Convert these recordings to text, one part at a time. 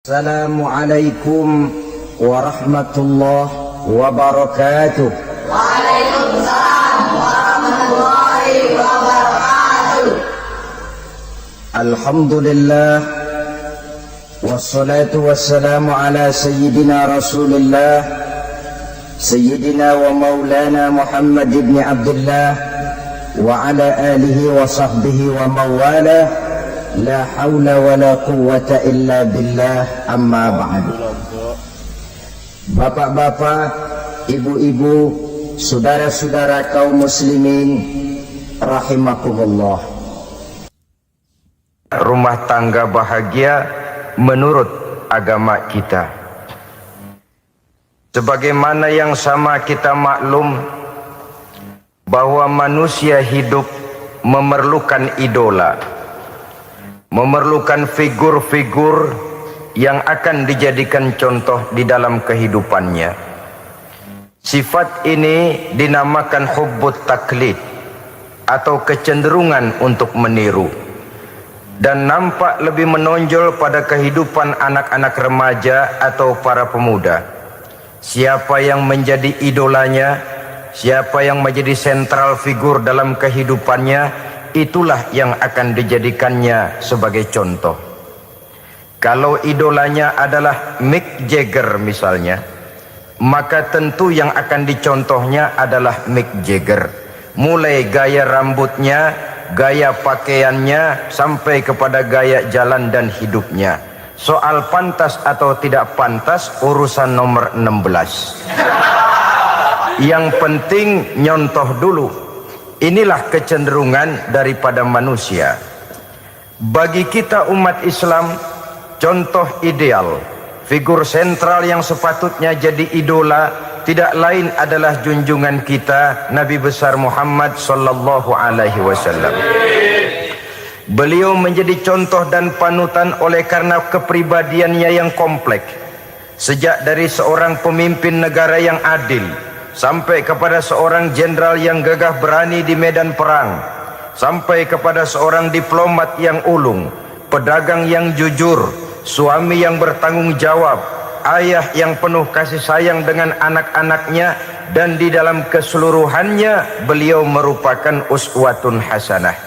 Assalamualaikum warahmatullahi wabarakatuh. Waalaikumsalam warahmatullahi wabarakatuh. Alhamdulillah wassalatu wassalamu ala sayyidina Rasulillah sayyidina wa maulana Muhammad ibn Abdullah wa ala alihi wa sahbihi wa mawalah. La haula wa la quwwata illa billah, amma ba'du. Bapak-bapak, ibu-ibu, saudara-saudara kaum muslimin rahimakumullah. Rumah tangga bahagia menurut agama kita. Sebagaimana yang sama kita maklum bahwa manusia hidup memerlukan idola, memerlukan figur-figur yang akan dijadikan contoh di dalam kehidupannya. Sifat ini dinamakan hubbut taklid atau kecenderungan untuk meniru, dan nampak lebih menonjol pada kehidupan anak-anak remaja atau para pemuda. Siapa yang menjadi idolanya, siapa yang menjadi sentral figur dalam kehidupannya, itulah yang akan dijadikannya sebagai contoh. Kalau idolanya adalah Mick Jagger misalnya, maka tentu yang akan dicontohnya adalah Mick Jagger. Mulai gaya rambutnya, gaya pakaiannya, sampai kepada gaya jalan dan hidupnya. Soal pantas atau tidak pantas urusan nomor 16. Yang penting nyontoh dulu. Inilah kecenderungan daripada manusia. Bagi kita umat Islam, contoh ideal, figur sentral yang sepatutnya jadi idola tidak lain adalah junjungan kita Nabi besar Muhammad sallallahu alaihi wasallam. Beliau menjadi contoh dan panutan oleh karena kepribadiannya yang kompleks. Sejak dari seorang pemimpin negara yang adil, sampai kepada seorang jenderal yang gagah berani di medan perang, sampai kepada seorang diplomat yang ulung, pedagang yang jujur, suami yang bertanggung jawab, ayah yang penuh kasih sayang dengan anak-anaknya, dan di dalam keseluruhannya beliau merupakan uswatun hasanah.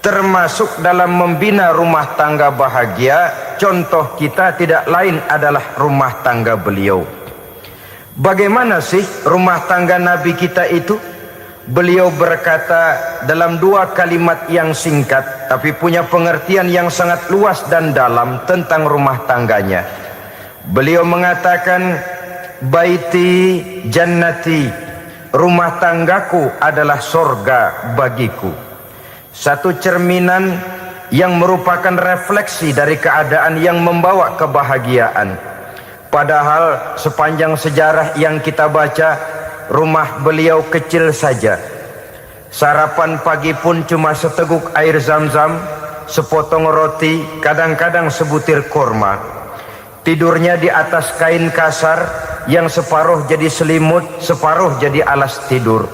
Termasuk dalam membina rumah tangga bahagia, contoh kita tidak lain adalah rumah tangga beliau. Bagaimana sih rumah tangga Nabi kita itu? Beliau berkata dalam dua kalimat yang singkat, tapi punya pengertian yang sangat luas dan dalam tentang rumah tangganya. Beliau mengatakan, baiti jannati, rumah tanggaku adalah sorga bagiku. Satu cerminan yang merupakan refleksi dari keadaan yang membawa kebahagiaan. Padahal sepanjang sejarah yang kita baca, rumah beliau kecil saja. Sarapan pagi pun cuma seteguk air zam-zam, sepotong roti, kadang-kadang sebutir kurma. Tidurnya di atas kain kasar yang separuh jadi selimut, separuh jadi alas tidur.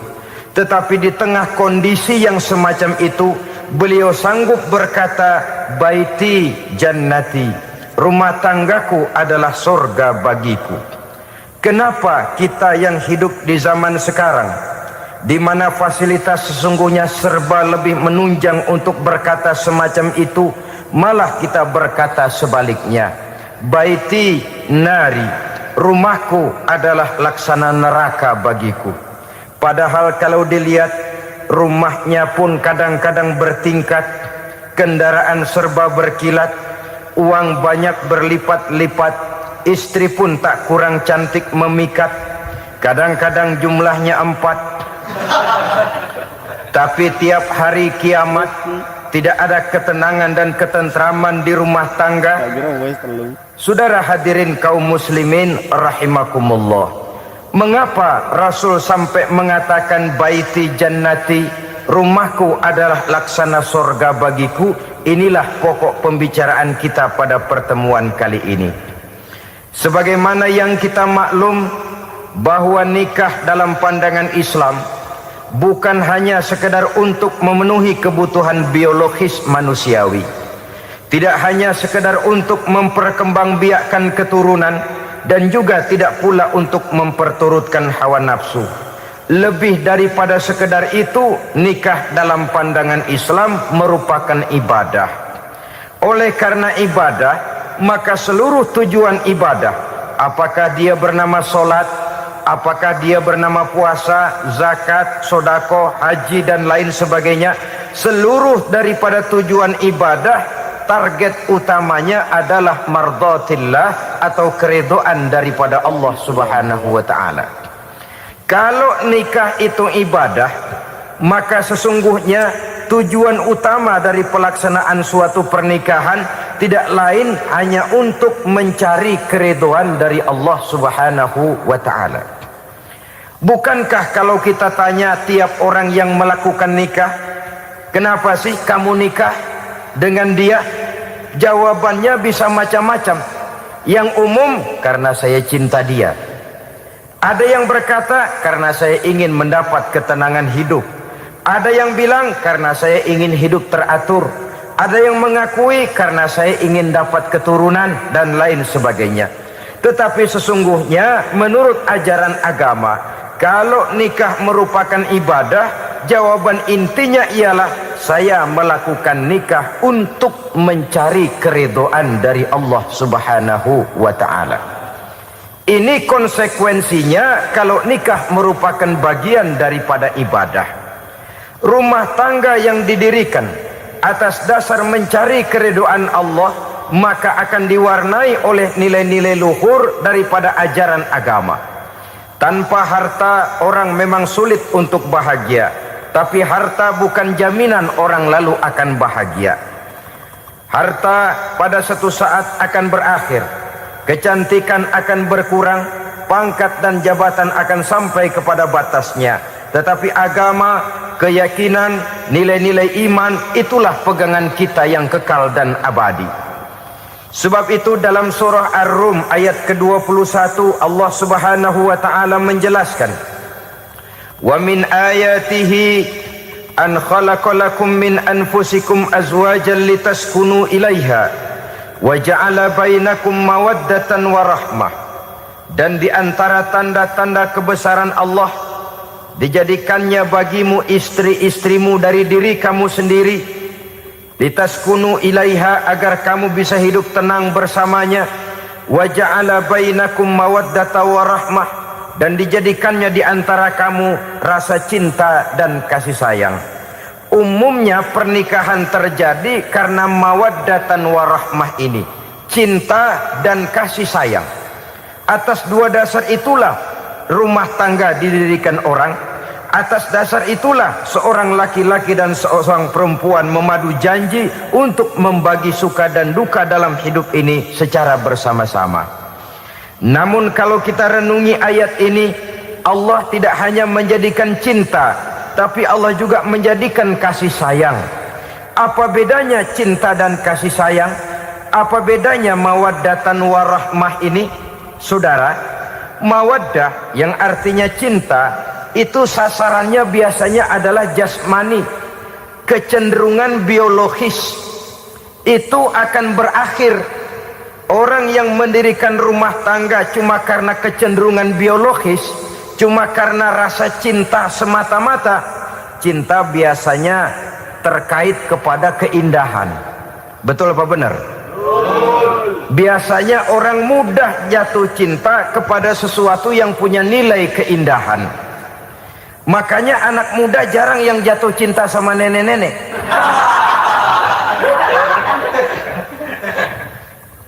Tetapi di tengah kondisi yang semacam itu, beliau sanggup berkata, baiti jannati, rumah tanggaku adalah surga bagiku. Kenapa kita yang hidup di zaman sekarang, di mana fasilitas sesungguhnya serba lebih menunjang untuk berkata semacam itu, malah kita berkata sebaliknya, baiti nari, rumahku adalah laksana neraka bagiku. Padahal kalau dilihat, rumahnya pun kadang-kadang bertingkat, kendaraan serba berkilat, uang banyak berlipat-lipat, istri pun tak kurang cantik memikat, kadang-kadang jumlahnya 4. Tapi tiap hari kiamat tidak ada ketenangan dan ketentraman di rumah tangga. Saudara hadirin kaum muslimin rahimakumullah, mengapa Rasul sampai mengatakan baiti jannati, rumahku adalah laksana surga bagiku? Inilah pokok pembicaraan kita pada pertemuan kali ini. Sebagaimana yang kita maklum bahwa nikah dalam pandangan Islam bukan hanya sekedar untuk memenuhi kebutuhan biologis manusiawi, tidak hanya sekedar untuk memperkembangbiakkan keturunan, dan juga tidak pula untuk memperturutkan hawa nafsu. Lebih daripada sekedar itu, nikah dalam pandangan Islam merupakan ibadah. Oleh karena ibadah, maka seluruh tujuan ibadah, apakah dia bernama solat, apakah dia bernama puasa, zakat, sodako, haji dan lain sebagainya, seluruh daripada tujuan ibadah, target utamanya adalah mardhatillah atau keridhaan daripada Allah Subhanahu wa taala. Kalau nikah itu ibadah, maka sesungguhnya tujuan utama dari pelaksanaan suatu pernikahan tidak lain hanya untuk mencari keridhaan dari Allah Subhanahu wa taala. Bukankah kalau kita tanya tiap orang yang melakukan nikah, kenapa sih kamu nikah dengan dia? Jawabannya bisa macam-macam. Yang umum, karena saya cinta dia. Ada yang berkata, karena saya ingin mendapat ketenangan hidup. Ada yang bilang, karena saya ingin hidup teratur. Ada yang mengakui, karena saya ingin dapat keturunan dan lain sebagainya. Tetapi sesungguhnya menurut ajaran agama, kalau nikah merupakan ibadah, jawaban intinya ialah saya melakukan nikah untuk mencari keridhaan dari Allah Subhanahu wa taala. Ini konsekuensinya kalau nikah merupakan bagian daripada ibadah. Rumah tangga yang didirikan atas dasar mencari keridhaan Allah, maka akan diwarnai oleh nilai-nilai luhur daripada ajaran agama. Tanpa harta orang memang sulit untuk bahagia, tapi harta bukan jaminan orang lalu akan bahagia. Harta pada suatu saat akan berakhir, kecantikan akan berkurang, pangkat dan jabatan akan sampai kepada batasnya. Tetapi agama, keyakinan, nilai-nilai iman, itulah pegangan kita yang kekal dan abadi. Sebab itu dalam surah Ar-Rum ayat ke-21 Allah Subhanahu wa taala menjelaskan, "Wa min ayatihi an khalaqalakum min anfusikum azwajan litaskunu ilaiha wa ja'ala bainakum mawaddatan wa rahmah." Dan di antara tanda-tanda kebesaran Allah, dijadikannya bagimu istri-istrimu dari diri kamu sendiri, litaskunu ilaiha, agar kamu bisa hidup tenang bersamanya, wa ja'ala bainakum mawaddatan wa rahmah, dan dijadikannya di antara kamu rasa cinta dan kasih sayang. Umumnya pernikahan terjadi karena mawaddatan warahmah ini, cinta dan kasih sayang. Atas dua dasar itulah rumah tangga didirikan orang. Atas dasar itulah seorang laki-laki dan seorang perempuan memadu janji untuk membagi suka dan duka dalam hidup ini secara bersama-sama. Namun kalau kita renungi ayat ini, Allah tidak hanya menjadikan cinta, tapi Allah juga menjadikan kasih sayang. Apa bedanya cinta dan kasih sayang? Apa bedanya mawaddatan warahmah ini? Saudara, mawaddah yang artinya cinta, itu sasarannya biasanya adalah jasmani, kecenderungan biologis. Itu akan berakhir. Orang yang mendirikan rumah tangga cuma karena kecenderungan biologis, cuma karena rasa cinta semata-mata, cinta biasanya terkait kepada keindahan. Betul apa benar? Biasanya orang mudah jatuh cinta kepada sesuatu yang punya nilai keindahan. Makanya anak muda jarang yang jatuh cinta sama nenek-nenek.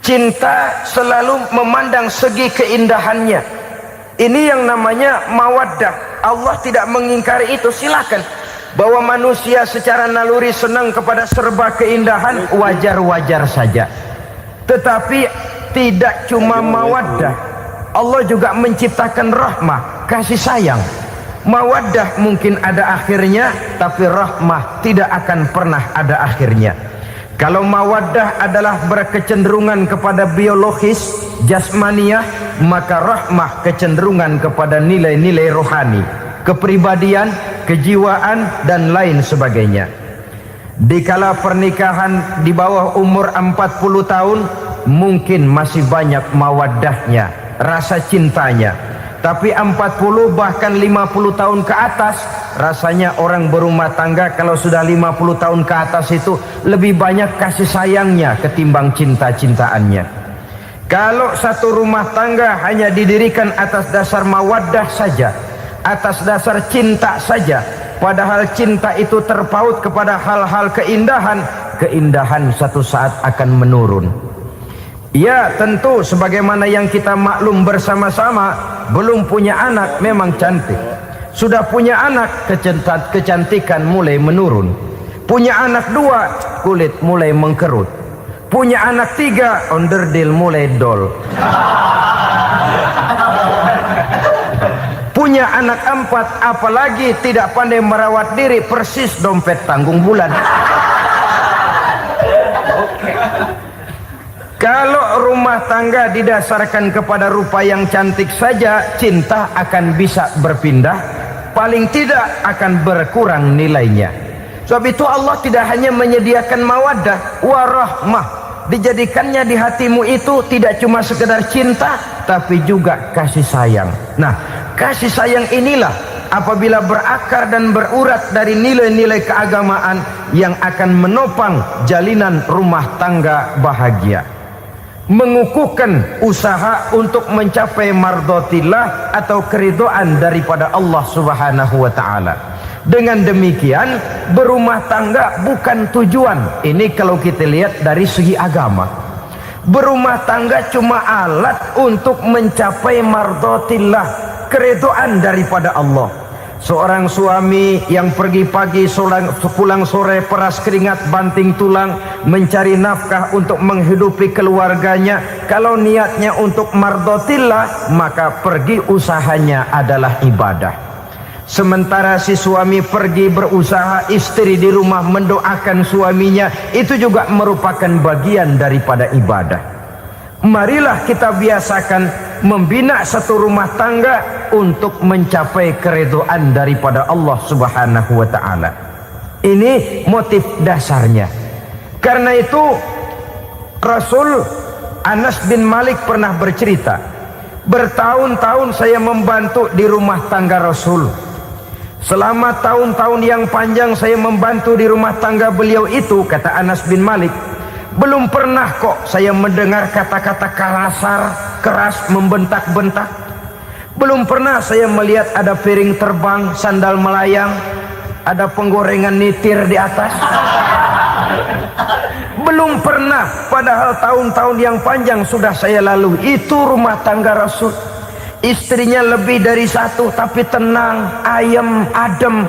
Cinta selalu memandang segi keindahannya. Ini yang namanya mawaddah. Allah tidak mengingkari itu, silakan. Bahwa manusia secara naluri senang kepada serba keindahan, wajar-wajar saja. Tetapi tidak cuma mawaddah, Allah juga menciptakan rahmah, kasih sayang. Mawaddah mungkin ada akhirnya, tapi rahmah tidak akan pernah ada akhirnya. Kalau mawaddah adalah berkecenderungan kepada biologis, jasmaniah, maka rahmah kecenderungan kepada nilai-nilai rohani, kepribadian, kejiwaan, dan lain sebagainya. Dikala pernikahan di bawah umur 40 tahun, mungkin masih banyak mawaddahnya, rasa cintanya. Tapi 40 bahkan 50 tahun ke atas, rasanya orang berumah tangga kalau sudah 50 tahun ke atas itu lebih banyak kasih sayangnya ketimbang cinta-cintaannya. Kalau satu rumah tangga hanya didirikan atas dasar mawaddah saja, atas dasar cinta saja, padahal cinta itu terpaut kepada hal-hal keindahan, keindahan satu saat akan menurun. Ya, tentu sebagaimana yang kita maklum bersama-sama, belum punya anak memang cantik. Sudah punya anak, kecantikan mulai menurun. Punya anak 2, kulit mulai mengkerut. Punya anak 3, onderdil mulai dol. Punya anak 4, apalagi tidak pandai merawat diri, persis dompet tanggung bulan. Kalau rumah tangga didasarkan kepada rupa yang cantik saja, cinta akan bisa berpindah, paling tidak akan berkurang nilainya. Sebab itu Allah tidak hanya menyediakan mawaddah warahmah, dijadikannya di hatimu itu tidak cuma sekedar cinta, tapi juga kasih sayang. Nah, kasih sayang inilah apabila berakar dan berurat dari nilai-nilai keagamaan yang akan menopang jalinan rumah tangga bahagia, mengukuhkan usaha untuk mencapai mardhatillah atau keridhaan daripada Allah Subhanahu wa taala. Dengan demikian, berumah tangga bukan tujuan. Ini kalau kita lihat dari segi agama. Berumah tangga cuma alat untuk mencapai mardhatillah, keridhaan daripada Allah. Seorang suami yang pergi pagi pulang sore peras keringat banting tulang mencari nafkah untuk menghidupi keluarganya, kalau niatnya untuk mardhatillah, maka pergi usahanya adalah ibadah. Sementara si suami pergi berusaha, istri di rumah mendoakan suaminya, itu juga merupakan bagian daripada ibadah. Marilah kita biasakan membina satu rumah tangga untuk mencapai keridhaan daripada Allah Subhanahu wa taala. Ini motif dasarnya. Karena itu Rasul Anas bin Malik pernah bercerita, bertahun-tahun saya membantu di rumah tangga Rasul. Selama tahun-tahun yang panjang saya membantu di rumah tangga beliau itu, kata Anas bin Malik, belum pernah kok saya mendengar kata-kata kasar, keras, membentak-bentak. Belum pernah saya melihat ada piring terbang, sandal melayang, ada penggorengan nitir di atas. Belum pernah, padahal tahun-tahun yang panjang sudah saya lalui. Itu rumah tangga Rasul. Istrinya lebih dari 1, tapi tenang, ayem, adem.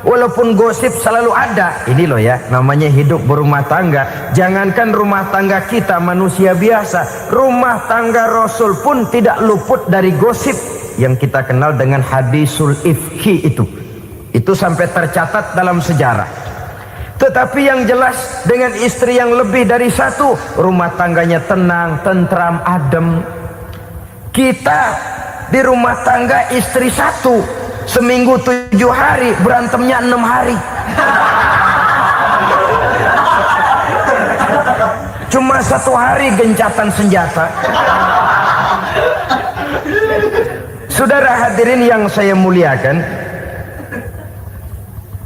Walaupun gosip selalu ada. Ini loh ya, namanya hidup berumah tangga. Jangankan rumah tangga kita manusia biasa, rumah tangga Rasul pun tidak luput dari gosip yang kita kenal dengan hadisul ifki itu. Itu sampai tercatat dalam sejarah. Tetapi yang jelas, dengan istri yang lebih dari 1, rumah tangganya tenang, tentram, adem. Kita di rumah tangga istri 1, seminggu 7 hari, berantemnya 6 hari. Cuma 1 hari gencatan senjata. Saudara hadirin yang saya muliakan,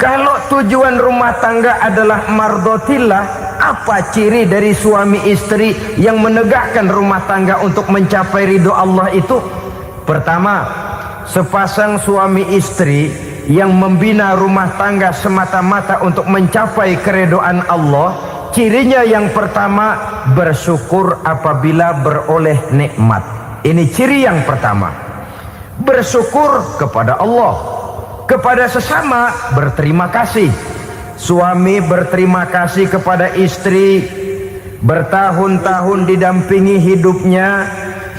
kalau tujuan rumah tangga adalah mardhatillah, apa ciri dari suami istri yang menegakkan rumah tangga untuk mencapai ridho Allah itu? Pertama, sepasang suami istri yang membina rumah tangga semata-mata untuk mencapai keridhaan Allah, cirinya yang pertama, bersyukur apabila beroleh nikmat. Ini ciri yang pertama. Bersyukur kepada Allah, kepada sesama berterima kasih. Suami berterima kasih kepada istri, bertahun-tahun didampingi hidupnya,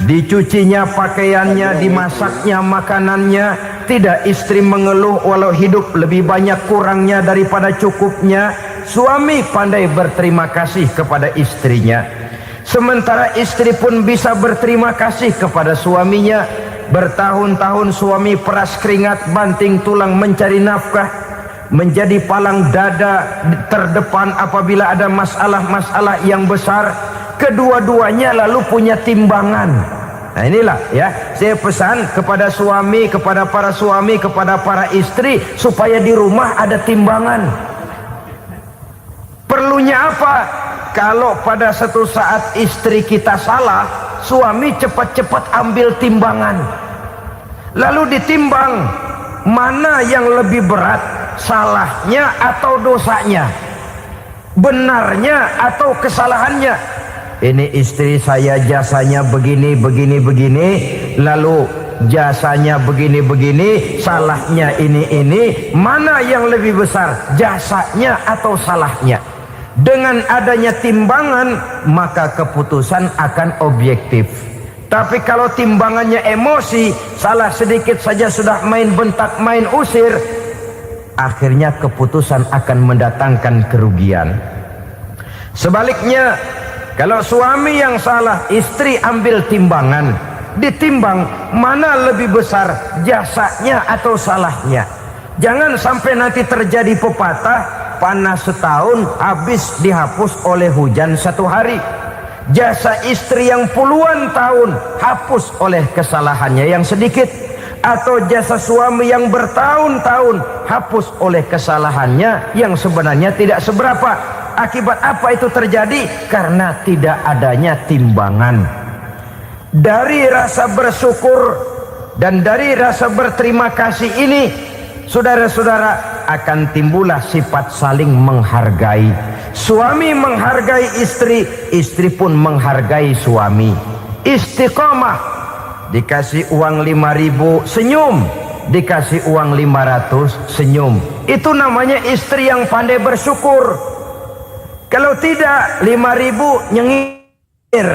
dicucinya pakaiannya, dimasaknya makanannya. Tidak istri mengeluh walau hidup lebih banyak kurangnya daripada cukupnya. Suami pandai berterima kasih kepada istrinya. Sementara istri pun bisa berterima kasih kepada suaminya. Bertahun-tahun suami peras keringat banting tulang mencari nafkah. menjadi palang dada terdepan apabila ada masalah-masalah yang besar. Kedua-duanya lalu punya timbangan. Nah inilah ya, saya pesan kepada suami, kepada para suami, kepada para istri, supaya di rumah ada timbangan. Perlunya apa? Kalau pada satu saat istri kita salah, suami cepat-cepat ambil timbangan, lalu ditimbang mana yang lebih berat, salahnya atau dosanya, benarnya atau kesalahannya. Ini istri saya jasanya begini, lalu jasanya begini, salahnya ini, mana yang lebih besar, jasanya atau salahnya? Dengan adanya timbangan, maka keputusan akan objektif. Tapi kalau timbangannya emosi, salah sedikit saja sudah main bentak, main usir, akhirnya keputusan akan mendatangkan kerugian. Sebaliknya, kalau suami yang salah, istri ambil timbangan, ditimbang mana lebih besar, jasanya atau salahnya. Jangan sampai nanti terjadi pepatah, panas setahun habis dihapus oleh hujan satu hari. Jasa istri yang puluhan tahun hapus oleh kesalahannya yang sedikit, atau jasa suami yang bertahun-tahun hapus oleh kesalahannya yang sebenarnya tidak seberapa. Akibat apa itu terjadi? Karena tidak adanya timbangan. Dari rasa bersyukur dan dari rasa berterima kasih ini, saudara-saudara, akan timbullah sifat saling menghargai. Suami menghargai istri, istri pun menghargai suami. Istiqomah, dikasih uang 5.000 senyum, dikasih uang 500 senyum. Itu namanya istri yang pandai bersyukur. Kalau tidak, 5.000 nyengir,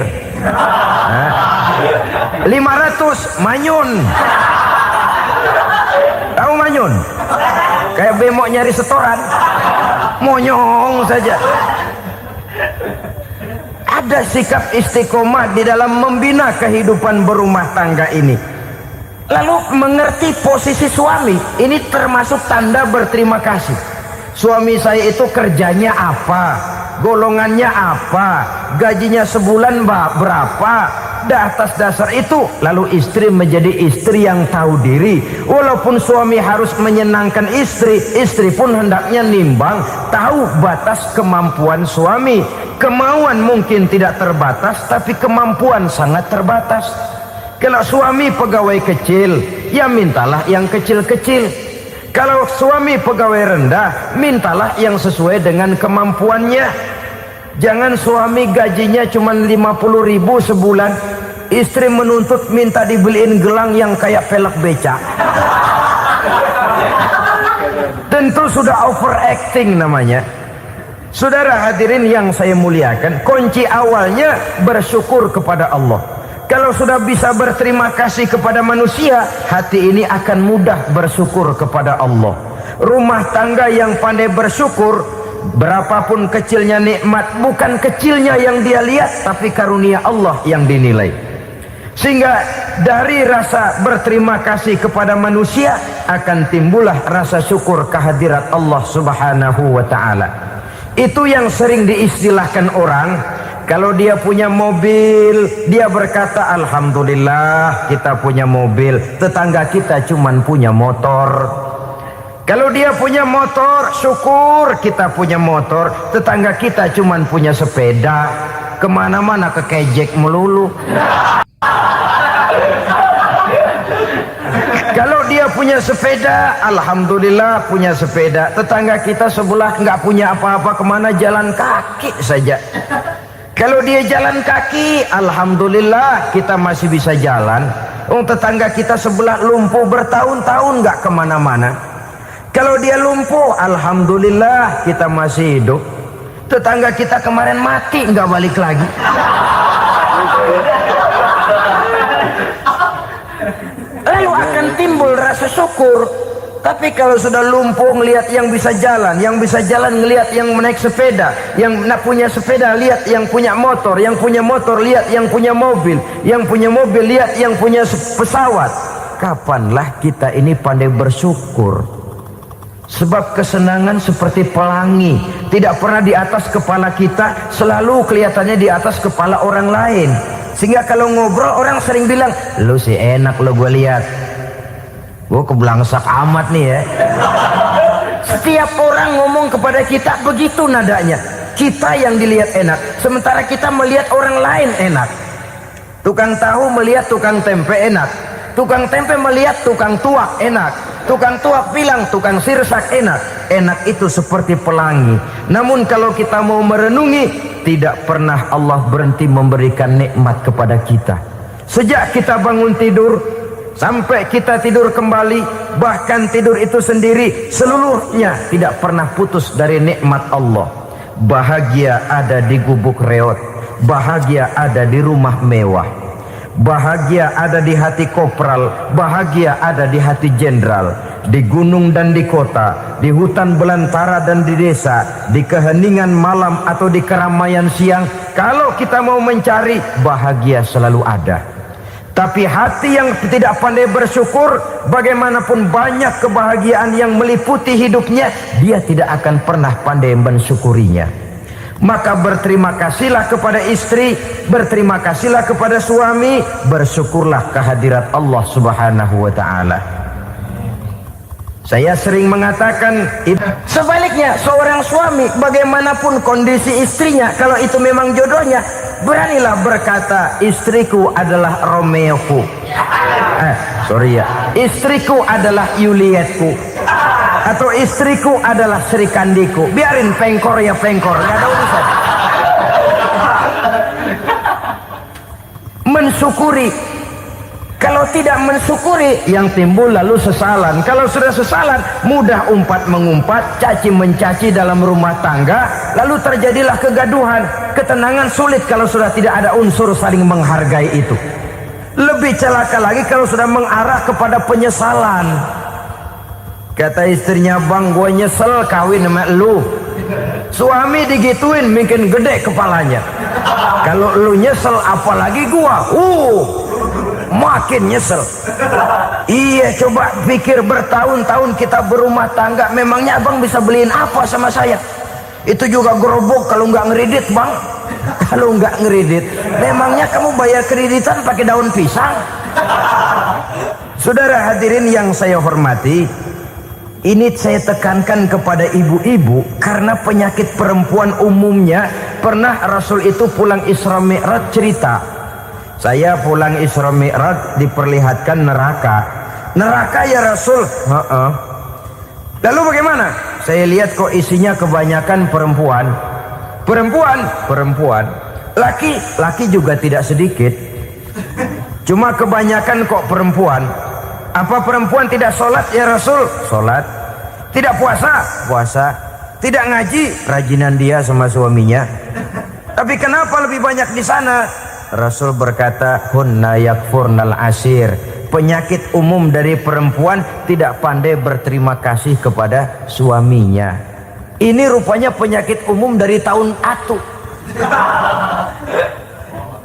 500 manyun. Tahu manyun? Kayak bemok nyari setoran, monyong saja. Ada sikap istiqomah di dalam membina kehidupan berumah tangga ini. Lalu mengerti posisi suami, ini termasuk tanda berterima kasih. Suami saya itu kerjanya apa, golongannya apa, gajinya sebulan berapa. Atas dasar itu, lalu istri menjadi istri yang tahu diri. Walaupun suami harus menyenangkan istri, istri pun hendaknya nimbang, tahu batas kemampuan suami. Kemauan mungkin tidak terbatas, tapi kemampuan sangat terbatas. Kalau suami pegawai kecil, ya mintalah yang kecil-kecil. Kalau suami pegawai rendah, mintalah yang sesuai dengan kemampuannya. Jangan suami gajinya cuma 50.000 sebulan, istri menuntut minta dibeliin gelang yang kayak pelek becak. Tentu sudah overacting namanya. Saudara hadirin yang saya muliakan, kunci awalnya bersyukur kepada Allah. Kalau sudah bisa berterima kasih kepada manusia, hati ini akan mudah bersyukur kepada Allah. Rumah tangga yang pandai bersyukur, berapapun kecilnya nikmat, bukan kecilnya yang dia lihat, tapi karunia Allah yang dinilai. Sehingga dari rasa berterima kasih kepada manusia akan timbullah rasa syukur kehadirat Allah Subhanahu wa ta'ala. Itu yang sering diistilahkan orang, kalau dia punya mobil, dia berkata alhamdulillah kita punya mobil, tetangga kita cuman punya motor. Kalau dia punya motor, syukur kita punya motor, tetangga kita cuman punya sepeda, kemana-mana kekejek melulu. Kalau dia punya sepeda, alhamdulillah punya sepeda, tetangga kita sebelah nggak punya apa-apa, kemana jalan kaki saja. Kalau dia jalan kaki, alhamdulillah kita masih bisa jalan. Tetangga kita sebelah lumpuh bertahun-tahun nggak kemana-mana. Kalau dia lumpuh, alhamdulillah kita masih hidup. Tetangga kita kemarin mati nggak balik lagi. Lalu akan timbul rasa syukur. Tapi kalau sudah lumpuh ngelihat yang bisa jalan ngelihat yang menaik sepeda, yang punya sepeda lihat yang punya motor lihat yang punya mobil lihat yang punya pesawat. Kapanlah kita ini pandai bersyukur? Sebab kesenangan seperti pelangi, tidak pernah di atas kepala kita, selalu kelihatannya di atas kepala orang lain. Sehingga kalau ngobrol orang sering bilang, lu sih enak lo gue lihat, gue keblangsak amat nih ya. Setiap orang ngomong kepada kita begitu nadanya. Kita yang dilihat enak, sementara kita melihat orang lain enak. Tukang tahu melihat tukang tempe enak, tukang tempe melihat tukang tuak enak, tukang tuak bilang tukang sirsak enak. Enak itu seperti pelangi. Namun kalau kita mau merenungi, tidak pernah Allah berhenti memberikan nikmat kepada kita. Sejak kita bangun tidur sampai kita tidur kembali, bahkan tidur itu sendiri, seluruhnya tidak pernah putus dari nikmat Allah. Bahagia ada di gubuk reot, bahagia ada di rumah mewah, bahagia ada di hati kopral, bahagia ada di hati jenderal, di gunung dan di kota, di hutan belantara dan di desa, di keheningan malam atau di keramaian siang. Kalau kita mau mencari, bahagia selalu ada. Tapi hati yang tidak pandai bersyukur, bagaimanapun banyak kebahagiaan yang meliputi hidupnya, dia tidak akan pernah pandai mensyukurinya. Maka berterima kasihlah kepada istri, berterima kasihlah kepada suami, bersyukurlah kehadirat Allah Subhanahu wa ta'ala. Saya sering mengatakan, sebaliknya seorang suami bagaimanapun kondisi istrinya, kalau itu memang jodohnya, beranilah berkata, istriku adalah Romeoku, istriku adalah Julietku, atau istriku adalah Sri Kandiku. Biarin pengkor ya pengkor, gak ada urusan. Mensyukuri. Kalau tidak mensyukuri, yang timbul lalu sesalan. Kalau sudah sesalan, mudah umpat mengumpat, caci mencaci dalam rumah tangga, lalu terjadilah kegaduhan. Ketenangan sulit kalau sudah tidak ada unsur saling menghargai itu. Lebih celaka lagi kalau sudah mengarah kepada penyesalan. Kata istrinya, bang gue nyesel kawin sama lu. Suami digituin mungkin gede kepalanya. Kalau lu nyesel apalagi gua, makin nyesel. Iya, coba pikir bertahun-tahun kita berumah tangga, memangnya abang bisa beliin apa sama saya? Itu juga gerobok kalau nggak ngeridit bang. Kalau nggak ngeridit, memangnya kamu bayar kreditan pakai daun pisang? Saudara hadirin yang saya hormati, ini saya tekankan kepada ibu-ibu karena penyakit perempuan umumnya. Pernah Rasul itu pulang Isra Mi'raj cerita, saya pulang Isra Mi'raj diperlihatkan neraka. Neraka ya Rasul? Lalu bagaimana? Saya lihat kok isinya kebanyakan perempuan. Perempuan. Laki juga tidak sedikit. Cuma kebanyakan kok perempuan. Apa perempuan tidak sholat ya Rasul? Sholat. Tidak puasa? Puasa. Tidak ngaji? Rajinan dia sama suaminya. Tapi kenapa lebih banyak di sana? Rasul berkata, hunna yakfurnal asir. Penyakit umum dari perempuan tidak pandai berterima kasih kepada suaminya. Ini rupanya penyakit umum dari tahun atu.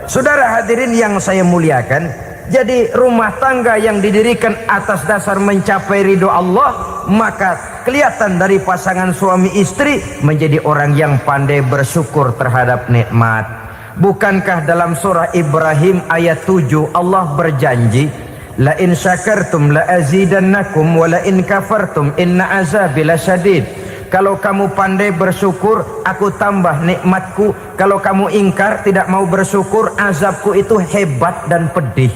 Saudara hadirin yang saya muliakan, jadi rumah tangga yang didirikan atas dasar mencapai ridho Allah, maka kelihatan dari pasangan suami istri menjadi orang yang pandai bersyukur terhadap nikmat. Bukankah dalam surah Ibrahim ayat 7 Allah berjanji, la in syakartum la azidannakum wa la in kafartum inna azabi lasyadid. Kalau kamu pandai bersyukur, aku tambah nikmatku. Kalau kamu ingkar, tidak mau bersyukur, azabku itu hebat dan pedih.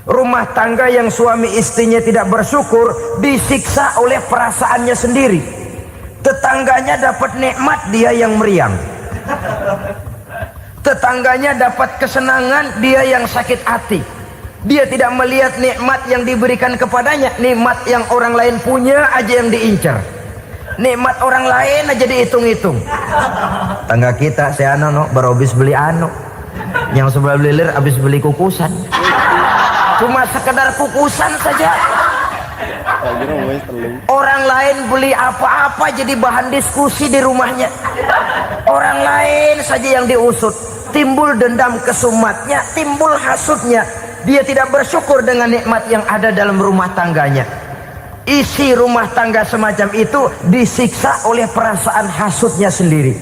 Rumah tangga yang suami istrinya tidak bersyukur disiksa oleh perasaannya sendiri. Tetangganya dapat nikmat, dia yang meriang. Tetangganya dapat kesenangan, dia yang sakit hati. Dia tidak melihat nikmat yang diberikan kepadanya. Nikmat yang orang lain punya aja yang diincar. Nikmat orang lain aja dihitung-hitung. Tangga kita, si Ano baru habis beli yang sebelah belilir habis beli kukusan. Cuma sekedar kukusan saja. Orang lain beli apa-apa jadi bahan diskusi di rumahnya. Orang lain saja yang diusut. Timbul dendam kesumatnya, timbul hasutnya. Dia tidak bersyukur dengan nikmat yang ada dalam rumah tangganya. isi rumah tangga semacam itu disiksa oleh perasaan hasutnya sendiri.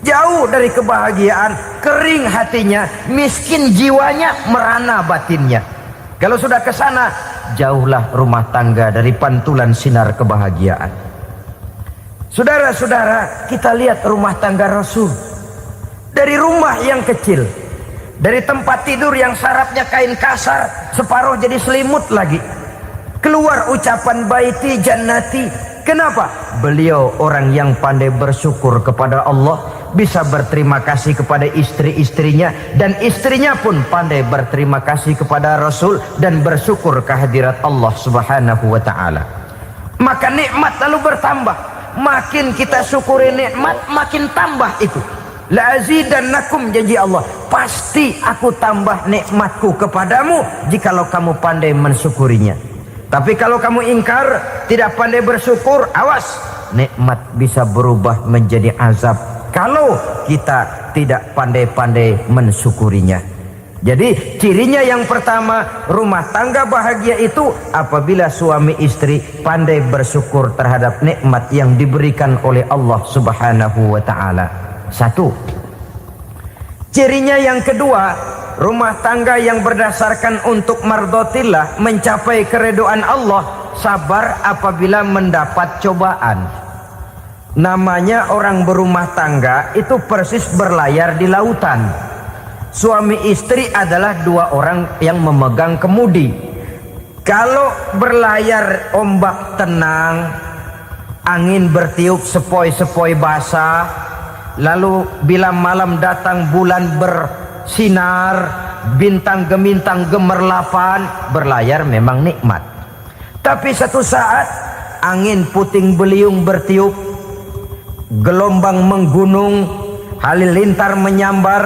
Jauh dari kebahagiaan, kering hatinya, miskin jiwanya, merana batinnya. Kalau sudah ke sana, jauhlah rumah tangga dari pantulan sinar kebahagiaan. Saudara-saudara, kita lihat rumah tangga Rasul. Dari rumah yang kecil, dari tempat tidur yang sarapnya kain kasar, separuh jadi selimut lagi, keluar ucapan baiti jannati. Kenapa? Beliau orang yang pandai bersyukur kepada Allah, bisa berterima kasih kepada istri-istrinya, dan istrinya pun pandai berterima kasih kepada Rasul dan bersyukur kehadirat Allah Subhanahu wa ta'ala. Maka nikmat lalu bertambah. Makin kita syukuri nikmat, makin tambah itu. La azidannakum, janji Allah, pasti aku tambah nikmatku kepadamu jikalau kamu pandai mensyukurinya. Tapi kalau kamu ingkar, tidak pandai bersyukur, awas, nikmat bisa berubah menjadi azab kalau kita tidak pandai-pandai mensyukurinya. Jadi cirinya yang pertama, rumah tangga bahagia itu apabila suami istri pandai bersyukur terhadap nikmat yang diberikan oleh Allah Subhanahu wa ta'ala. Satu. Cirinya yang kedua, rumah tangga yang berdasarkan untuk mardotillah, mencapai keredoan Allah, sabar apabila mendapat cobaan. Namanya orang berumah tangga itu persis berlayar di lautan. Suami istri adalah dua orang yang memegang kemudi. Kalau berlayar ombak tenang, angin bertiup sepoi-sepoi basah, lalu bila malam datang bulan bersinar, bintang gemintang gemerlapan, berlayar memang nikmat. Tapi satu saat angin puting beliung bertiup, gelombang menggunung, halilintar menyambar,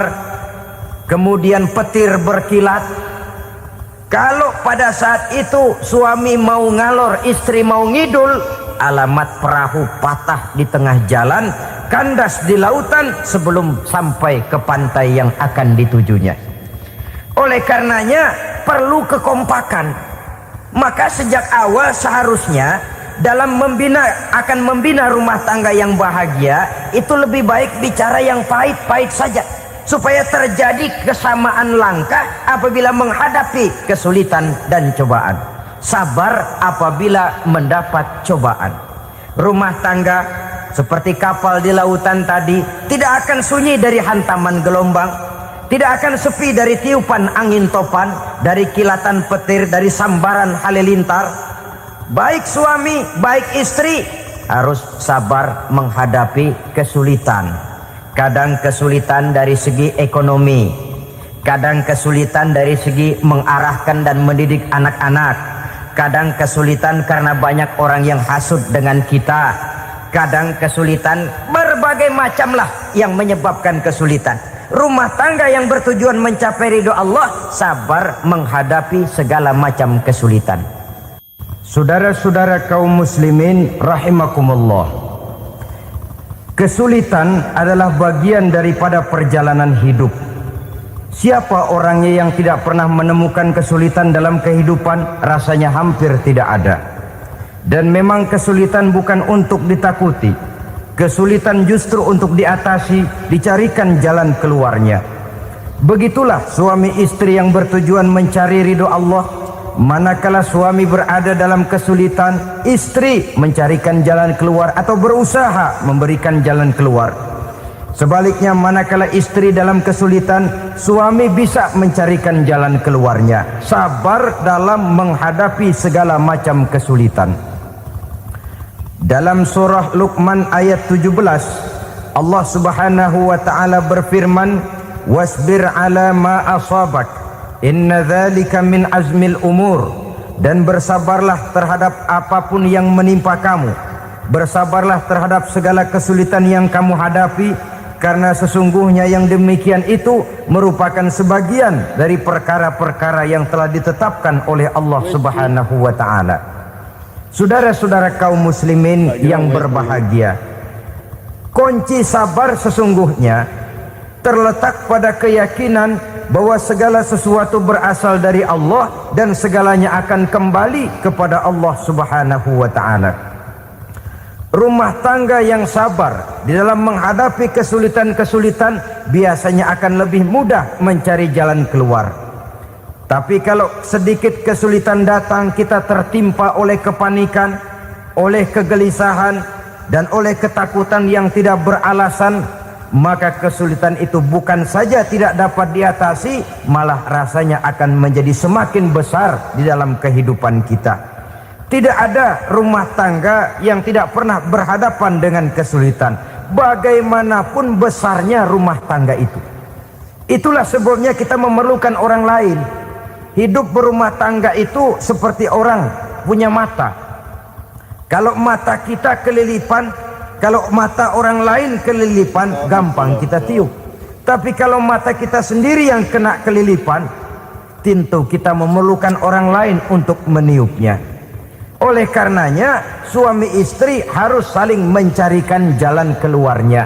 kemudian petir berkilat. Kalau pada saat itu suami mau ngalor, istri mau ngidul, alamat perahu patah di tengah jalan, kandas di lautan sebelum sampai ke pantai yang akan ditujunya. Oleh karenanya perlu kekompakan. Maka sejak awal seharusnya dalam akan membina rumah tangga yang bahagia itu lebih baik bicara yang pahit-pahit saja, supaya terjadi kesamaan langkah apabila menghadapi kesulitan dan cobaan. Sabar apabila mendapat cobaan. Rumah tangga seperti kapal di lautan tadi tidak akan sunyi dari hantaman gelombang, tidak akan sepi dari tiupan angin topan, dari kilatan petir, dari sambaran halilintar. Baik suami, baik istri harus sabar menghadapi kesulitan. Kadang kesulitan dari segi ekonomi, kadang kesulitan dari segi mengarahkan dan mendidik anak-anak, kadang kesulitan karena banyak orang yang hasut dengan kita, kadang kesulitan berbagai macam lah yang menyebabkan kesulitan. Rumah tangga yang bertujuan mencapai ridho Allah, sabar menghadapi segala macam kesulitan. Saudara-saudara kaum muslimin rahimakumullah, kesulitan adalah bagian daripada perjalanan hidup. Siapa orangnya yang tidak pernah menemukan kesulitan dalam kehidupan? Rasanya hampir tidak ada. Dan memang kesulitan bukan untuk ditakuti. Kesulitan justru untuk diatasi, dicarikan jalan keluarnya. Begitulah suami istri yang bertujuan mencari ridho Allah. Manakala suami berada dalam kesulitan, istri mencarikan jalan keluar atau berusaha memberikan jalan keluar. Sebaliknya, manakala istri dalam kesulitan, suami bisa mencarikan jalan keluarnya. Sabar dalam menghadapi segala macam kesulitan. Dalam surah Luqman ayat 17, Allah Subhanahu wa ta'ala berfirman, "Wasbir ala ma asabak, inna dzalika min azmil umur." Dan bersabarlah terhadap apapun yang menimpa kamu. Bersabarlah terhadap segala kesulitan yang kamu hadapi, karena sesungguhnya yang demikian itu merupakan sebagian dari perkara-perkara yang telah ditetapkan oleh Allah Subhanahu wa ta'ala. Saudara-saudara kaum muslimin yang berbahagia, kunci sabar sesungguhnya terletak pada keyakinan bahwa segala sesuatu berasal dari Allah dan segalanya akan kembali kepada Allah Subhanahu wa ta'ala. Rumah tangga yang sabar di dalam menghadapi kesulitan-kesulitan biasanya akan lebih mudah mencari jalan keluar. Tapi kalau sedikit kesulitan datang, kita tertimpa oleh kepanikan, oleh kegelisahan, dan oleh ketakutan yang tidak beralasan, maka kesulitan itu bukan saja tidak dapat diatasi, malah rasanya akan menjadi semakin besar di dalam kehidupan kita. Tidak ada rumah tangga yang tidak pernah berhadapan dengan kesulitan, bagaimanapun besarnya rumah tangga itu. Itulah sebabnya kita memerlukan orang lain. Hidup berumah tangga itu seperti orang punya mata. Kalau mata kita kelilipan, kalau mata orang lain kelilipan, gampang kita tiup. Tapi kalau mata kita sendiri yang kena kelilipan, tentu kita memerlukan orang lain untuk meniupnya. Oleh karenanya, suami istri harus saling mencarikan jalan keluarnya.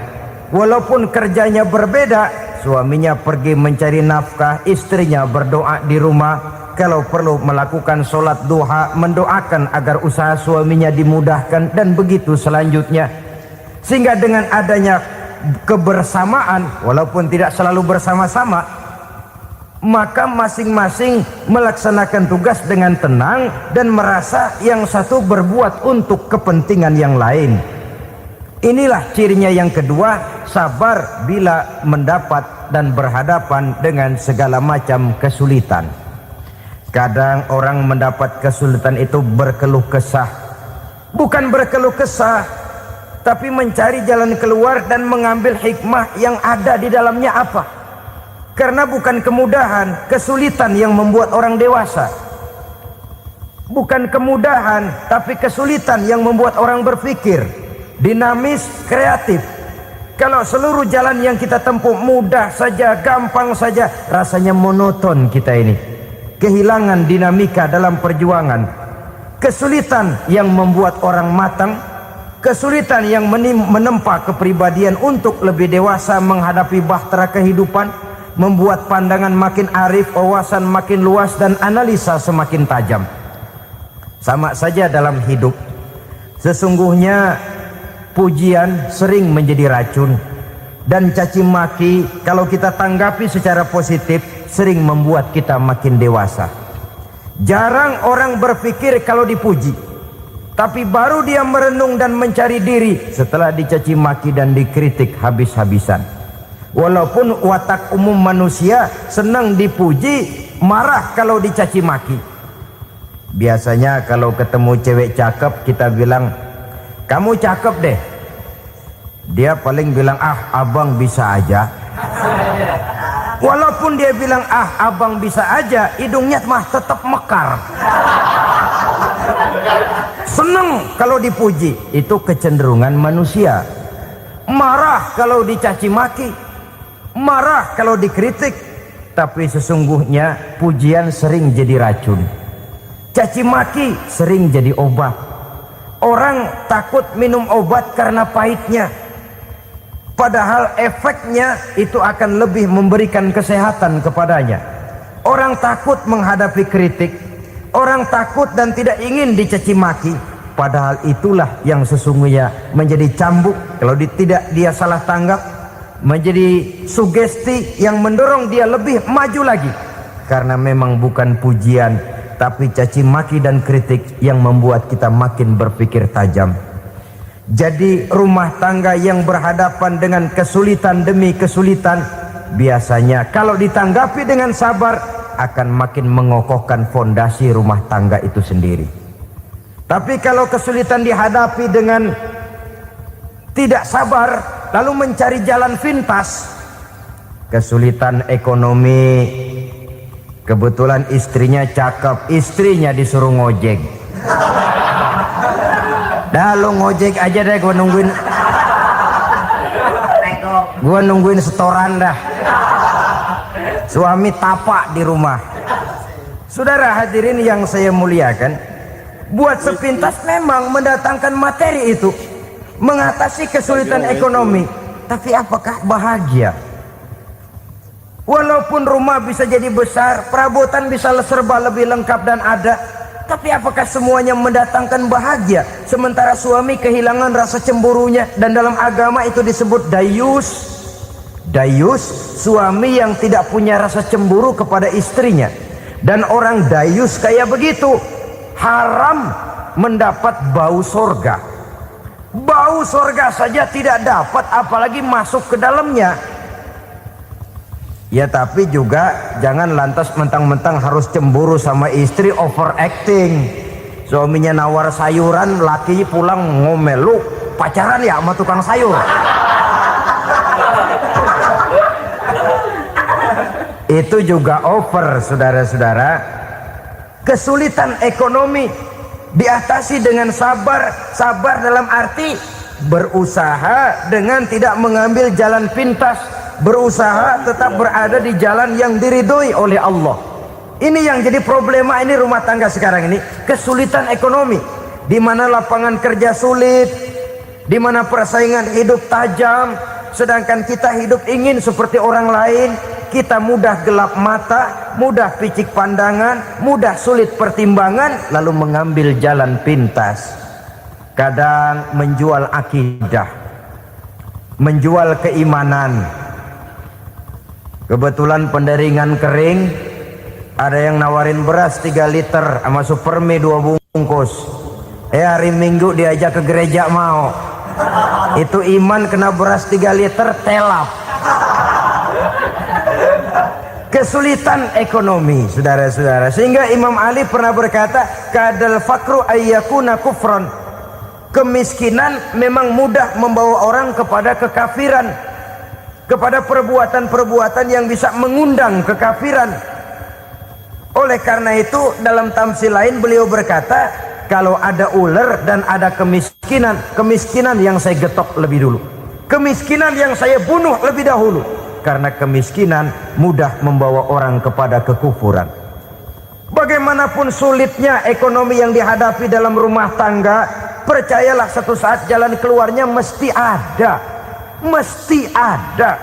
Walaupun kerjanya berbeda, suaminya pergi mencari nafkah, istrinya berdoa di rumah. Kalau perlu melakukan sholat duha, mendoakan agar usaha suaminya dimudahkan, dan begitu selanjutnya. Sehingga dengan adanya kebersamaan, walaupun tidak selalu bersama-sama, maka masing-masing melaksanakan tugas dengan tenang dan merasa yang satu berbuat untuk kepentingan yang lain. Inilah cirinya yang kedua, sabar bila mendapat dan berhadapan dengan segala macam kesulitan. Kadang orang mendapat kesulitan itu berkeluh kesah. Bukan berkeluh kesah, tapi mencari jalan keluar dan mengambil hikmah yang ada di dalamnya apa. Karena bukan kemudahan, kesulitan yang membuat orang dewasa. Bukan kemudahan, tapi kesulitan yang membuat orang berpikir, dinamis, kreatif. Kalau seluruh jalan yang kita tempuh mudah saja, gampang saja, rasanya monoton kita ini. Kehilangan dinamika dalam perjuangan. Kesulitan yang membuat orang matang, kesulitan yang menempa kepribadian untuk lebih dewasa menghadapi bahtera kehidupan, membuat pandangan makin arif, wawasan makin luas, dan analisa semakin tajam. Sama saja dalam hidup. Sesungguhnya pujian sering menjadi racun, dan caci maki kalau kita tanggapi secara positif sering membuat kita makin dewasa. Jarang orang berpikir kalau dipuji, tapi baru dia merenung dan mencari diri setelah dicaci maki dan dikritik habis-habisan. Walaupun watak umum manusia senang dipuji, marah kalau dicaci maki. Biasanya kalau ketemu cewek cakep, kita bilang, "Kamu cakep deh." Dia paling bilang, "Ah, abang bisa aja." Walaupun dia bilang, "Ah, abang bisa aja," hidungnya mah tetap mekar. Senang kalau dipuji, itu kecenderungan manusia. Marah kalau dicaci maki, marah kalau dikritik. Tapi sesungguhnya pujian sering jadi racun, caci maki sering jadi obat. Orang takut minum obat karena pahitnya, padahal efeknya itu akan lebih memberikan kesehatan kepadanya. Orang takut menghadapi kritik, orang takut dan tidak ingin dicaci maki, padahal itulah yang sesungguhnya menjadi cambuk kalau tidak dia salah tanggap, menjadi sugesti yang mendorong dia lebih maju lagi. Karena memang bukan pujian, tapi caci maki dan kritik yang membuat kita makin berpikir tajam. Jadi rumah tangga yang berhadapan dengan kesulitan demi kesulitan, biasanya kalau ditanggapi dengan sabar akan makin mengokohkan fondasi rumah tangga itu sendiri. Tapi kalau kesulitan dihadapi dengan tidak sabar, lalu mencari jalan pintas, kesulitan ekonomi, kebetulan istrinya cakep, istrinya disuruh ngojek. Dah lu ngojek aja deh, gua nungguin setoran dah. Suami tapak di rumah. Saudara hadirin yang saya muliakan, buat sepintas memang mendatangkan materi itu, mengatasi kesulitan ekonomi, tapi apakah bahagia? Walaupun rumah bisa jadi besar, perabotan bisa serba lebih lengkap dan ada, tapi apakah semuanya mendatangkan bahagia? Sementara suami kehilangan rasa cemburunya, dan dalam agama itu disebut dayus. Dayus, suami yang tidak punya rasa cemburu kepada istrinya. Dan orang dayus kayak begitu, haram mendapat bau sorga. Bau sorga saja tidak dapat, apalagi masuk ke dalamnya. Ya tapi juga jangan lantas mentang-mentang harus cemburu sama istri, overacting. Suaminya nawar sayuran, laki pulang ngomel, lu pacaran ya sama tukang sayur. Itu juga over, saudara-saudara. Kesulitan ekonomi diatasi dengan sabar. Sabar dalam arti berusaha dengan tidak mengambil jalan pintas, berusaha tetap berada di jalan yang diridhoi oleh Allah. Ini yang jadi problema ini rumah tangga sekarang ini, kesulitan ekonomi, di mana lapangan kerja sulit, di mana persaingan hidup tajam, sedangkan kita hidup ingin seperti orang lain. Kita mudah gelap mata, mudah picik pandangan, mudah sulit pertimbangan, lalu mengambil jalan pintas. Kadang menjual akidah, menjual keimanan. Kebetulan penderingan kering, ada yang nawarin beras 3 liter sama Supermi 2 bungkus. Hari Minggu diajak ke gereja mau. Itu iman kena beras 3 liter telap. Kesulitan ekonomi, saudara-saudara, sehingga Imam Ali pernah berkata, kadal fakru ayyakuna kufron. Kemiskinan memang mudah membawa orang kepada kekafiran, kepada perbuatan-perbuatan yang bisa mengundang kekafiran. Oleh karena itu dalam tamsil lain beliau berkata, kalau ada ular dan ada kemiskinan, kemiskinan yang saya getok lebih dulu, kemiskinan yang saya bunuh lebih dahulu. Karena kemiskinan mudah membawa orang kepada kekufuran. Bagaimanapun sulitnya ekonomi yang dihadapi dalam rumah tangga, percayalah satu saat jalan keluarnya mesti ada. Mesti ada.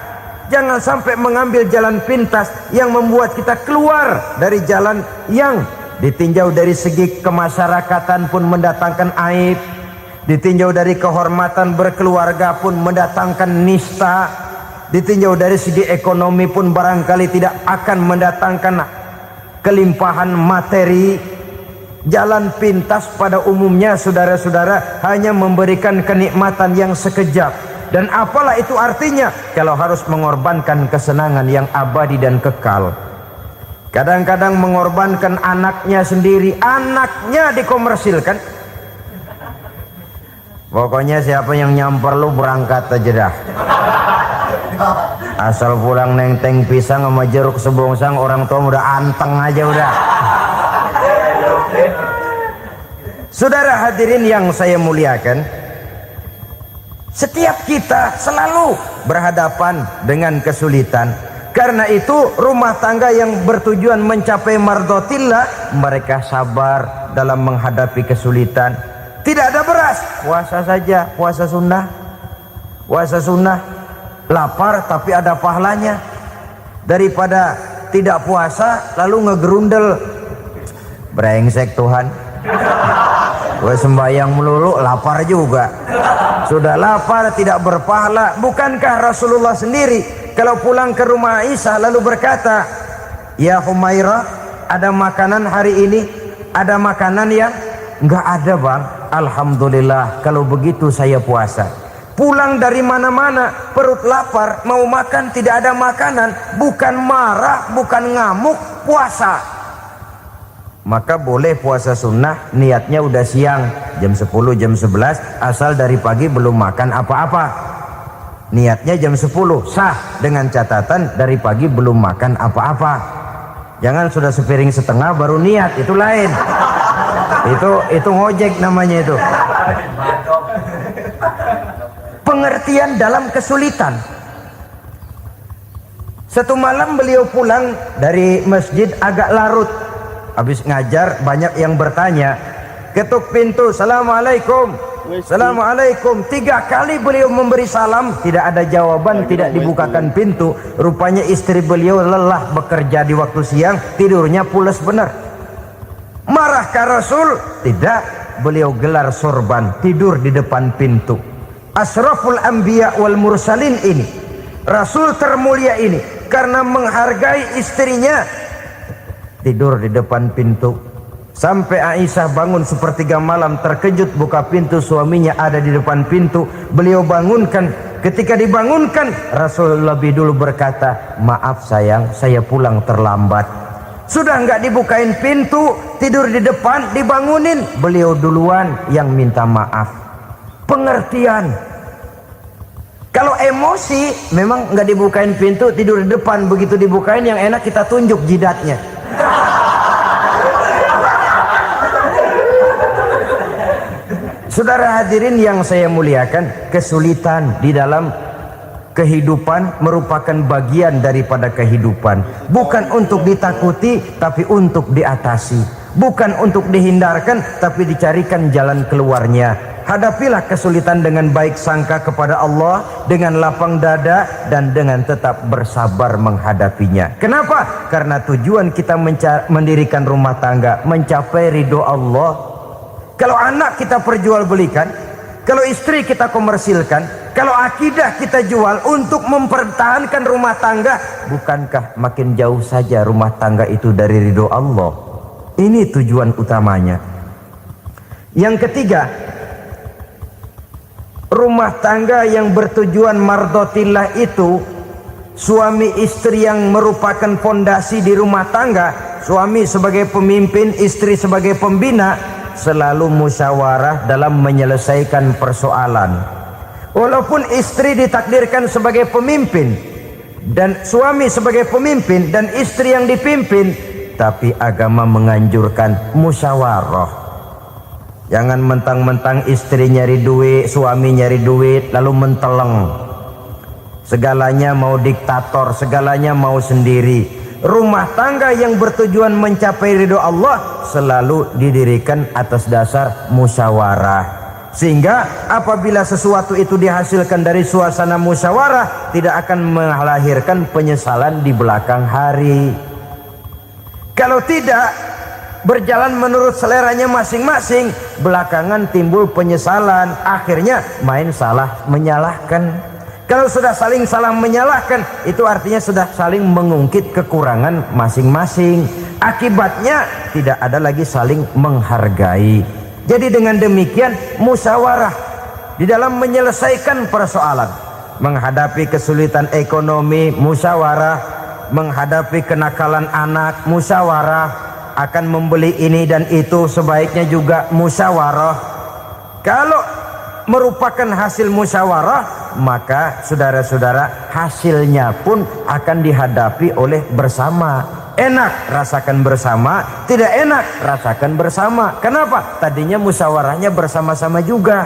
Jangan sampai mengambil jalan pintas yang membuat kita keluar dari jalan yang ditinjau dari segi kemasyarakatan pun mendatangkan aib, ditinjau dari kehormatan berkeluarga pun mendatangkan nista, ditinjau dari segi ekonomi pun barangkali tidak akan mendatangkan kelimpahan materi. Jalan pintas pada umumnya, saudara-saudara, hanya memberikan kenikmatan yang sekejap. Dan apalah itu artinya kalau harus mengorbankan kesenangan yang abadi dan kekal. Kadang-kadang mengorbankan anaknya sendiri, anaknya dikomersilkan. Pokoknya siapa yang nyamper lu berangkat aja dah. Asal pulang nenteng pisang sama jeruk sebongsang, orang tua udah anteng aja udah. Saudara hadirin yang saya muliakan, setiap kita selalu berhadapan dengan kesulitan. Karena itu rumah tangga yang bertujuan mencapai mardhatillah, mereka sabar dalam menghadapi kesulitan. Tidak ada beras, puasa saja, puasa sunnah. Puasa sunnah, lapar tapi ada pahalanya, daripada tidak puasa lalu ngegerundel. Brengsek Tuhan, gue sembahyang melulu lapar juga. Sudah lapar tidak berpahala. Bukankah Rasulullah sendiri kalau pulang ke rumah Aisyah lalu berkata, ya Humairah, ada makanan hari ini? Ada makanan yang enggak ada bang. Alhamdulillah kalau begitu saya puasa. Pulang dari mana-mana perut lapar, mau makan tidak ada makanan, bukan marah, bukan ngamuk, puasa. Maka boleh puasa sunnah, niatnya udah siang, jam 10, jam 11, asal dari pagi belum makan apa-apa. Niatnya jam 10, sah, dengan catatan dari pagi belum makan apa-apa. Jangan sudah sepiring setengah baru niat, itu lain. Itu ngojek namanya itu. Pengertian dalam kesulitan. Satu malam beliau pulang dari masjid agak larut. Habis ngajar banyak yang bertanya, ketuk pintu, assalamualaikum. Assalamualaikum. 3 kali beliau memberi salam, tidak ada jawaban, tidak dibukakan pintu. Rupanya istri beliau lelah bekerja di waktu siang, tidurnya pules benar. Marahkah Rasul? Tidak. Beliau gelar sorban, tidur di depan pintu. Asraful anbiya wal mursalin ini, Rasul termulia ini, karena menghargai istrinya, tidur di depan pintu. Sampai Aisyah bangun sepertiga malam, terkejut buka pintu, suaminya ada di depan pintu. Beliau bangunkan. Ketika dibangunkan, Rasul lebih dulu berkata, maaf sayang, saya pulang terlambat. Sudah nggak dibukain pintu, tidur di depan, dibangunin, beliau duluan yang minta maaf. Pengertian. Kalau emosi, memang nggak dibukain pintu, tidur di depan, begitu dibukain yang enak kita tunjuk jidatnya. Saudara hadirin yang saya muliakan, kesulitan di dalam kehidupan merupakan bagian daripada kehidupan. Bukan untuk ditakuti, tapi untuk diatasi. Bukan untuk dihindarkan, tapi dicarikan jalan keluarnya. Hadapilah kesulitan dengan baik sangka kepada Allah, dengan lapang dada, dan dengan tetap bersabar menghadapinya. Kenapa? Karena tujuan kita mendirikan rumah tangga, mencapai ridho Allah. Kalau anak kita perjualbelikan, kalau istri kita komersilkan, kalau akidah kita jual untuk mempertahankan rumah tangga, bukankah makin jauh saja rumah tangga itu dari ridho Allah? Ini tujuan utamanya. Yang ketiga, rumah tangga yang bertujuan mardotillah itu, suami istri yang merupakan fondasi di rumah tangga, suami sebagai pemimpin, istri sebagai pembina, selalu musyawarah dalam menyelesaikan persoalan. Walaupun istri ditakdirkan sebagai pemimpin dan suami sebagai pemimpin dan istri yang dipimpin, tapi agama menganjurkan musyawarah. Jangan mentang-mentang istri nyari duit, suami nyari duit, lalu menteleng. Segalanya mau diktator, segalanya mau sendiri. Rumah tangga yang bertujuan mencapai ridho Allah selalu didirikan atas dasar musyawarah. Sehingga apabila sesuatu itu dihasilkan dari suasana musyawarah, tidak akan melahirkan penyesalan di belakang hari. Kalau tidak, berjalan menurut seleranya masing-masing, belakangan timbul penyesalan, akhirnya main salah menyalahkan. Kalau sudah saling salah menyalahkan, itu artinya sudah saling mengungkit kekurangan masing-masing. Akibatnya tidak ada lagi saling menghargai. Jadi dengan demikian musyawarah di dalam menyelesaikan persoalan. Menghadapi kesulitan ekonomi, musyawarah. Menghadapi kenakalan anak, musyawarah. Akan membeli ini dan itu, sebaiknya juga musyawarah. Kalau merupakan hasil musyawarah, maka saudara-saudara hasilnya pun akan dihadapi oleh bersama. Enak rasakan bersama, tidak enak rasakan bersama. Kenapa? Tadinya musyawarahnya bersama-sama juga.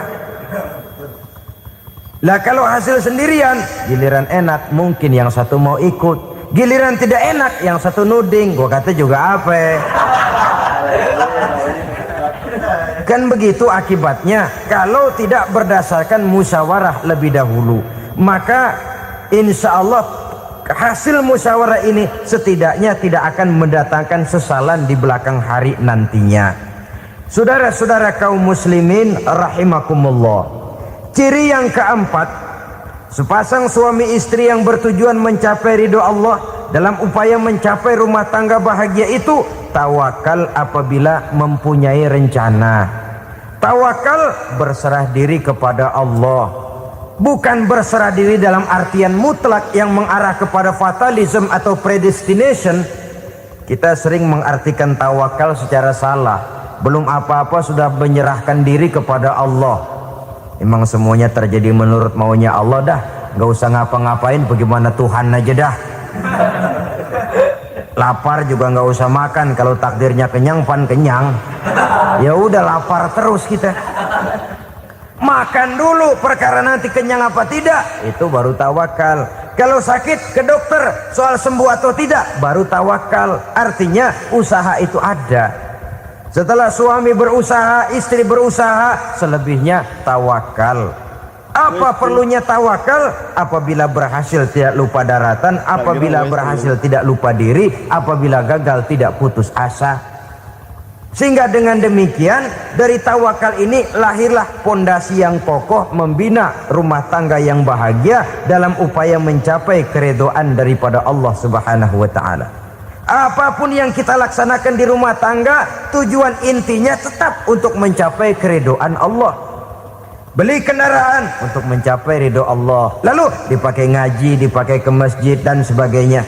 Lah kalau hasil sendirian, giliran enak mungkin yang satu mau ikut, giliran tidak enak yang satu nuding, gua kata juga apa? Kan begitu akibatnya kalau tidak berdasarkan musyawarah lebih dahulu. Maka insya Allah hasil musyawarah ini setidaknya tidak akan mendatangkan sesalan di belakang hari nantinya. Saudara-saudara kaum muslimin rahimakumullah, ciri yang keempat, sepasang suami istri yang bertujuan mencapai ridho Allah dalam upaya mencapai rumah tangga bahagia itu tawakal apabila mempunyai rencana. Tawakal berserah diri kepada Allah, bukan berserah diri dalam artian mutlak yang mengarah kepada fatalism atau predestination. Kita sering mengartikan tawakal secara salah. Belum apa-apa sudah menyerahkan diri kepada Allah. Emang semuanya terjadi menurut maunya Allah dah, nggak usah ngapa-ngapain, bagaimana Tuhan aja dah. Lapar juga nggak usah makan, kalau takdirnya kenyang pan kenyang. Ya udah lapar terus kita. Makan dulu, perkara nanti kenyang apa tidak, itu baru tawakal. Kalau sakit ke dokter, soal sembuh atau tidak, baru tawakal. Artinya usaha itu ada. Setelah suami berusaha, istri berusaha, selebihnya tawakal. Apa perlunya tawakal? Apabila berhasil tidak lupa daratan, apabila berhasil tidak lupa diri, apabila gagal tidak putus asa. Sehingga dengan demikian dari tawakal ini lahirlah pondasi yang kokoh membina rumah tangga yang bahagia dalam upaya mencapai keridhaan daripada Allah Subhanahu wa taala. Apapun yang kita laksanakan di rumah tangga, tujuan intinya tetap untuk mencapai keridhaan Allah. Beli kendaraan untuk mencapai ridho Allah, lalu dipakai ngaji, dipakai ke masjid dan sebagainya.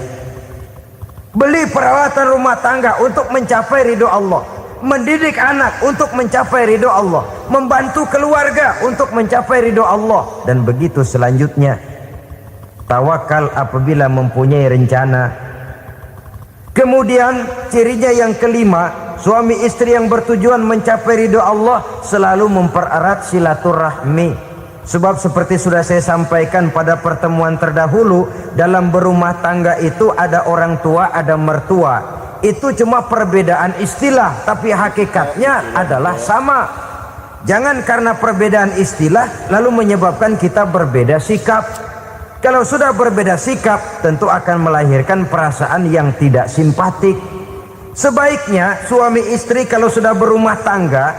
Beli peralatan rumah tangga untuk mencapai ridho Allah, mendidik anak untuk mencapai ridho Allah, membantu keluarga untuk mencapai ridho Allah, dan begitu selanjutnya. Tawakal apabila mempunyai rencana. Kemudian cirinya yang kelima, suami istri yang bertujuan mencapai ridho Allah selalu mempererat silaturahmi. Sebab seperti sudah saya sampaikan pada pertemuan terdahulu, dalam berumah tangga itu ada orang tua, ada mertua. Itu cuma perbedaan istilah, tapi hakikatnya adalah sama. Jangan karena perbedaan istilah lalu menyebabkan kita berbeda sikap. Kalau sudah berbeda sikap, tentu akan melahirkan perasaan yang tidak simpatik. Sebaiknya suami istri kalau sudah berumah tangga,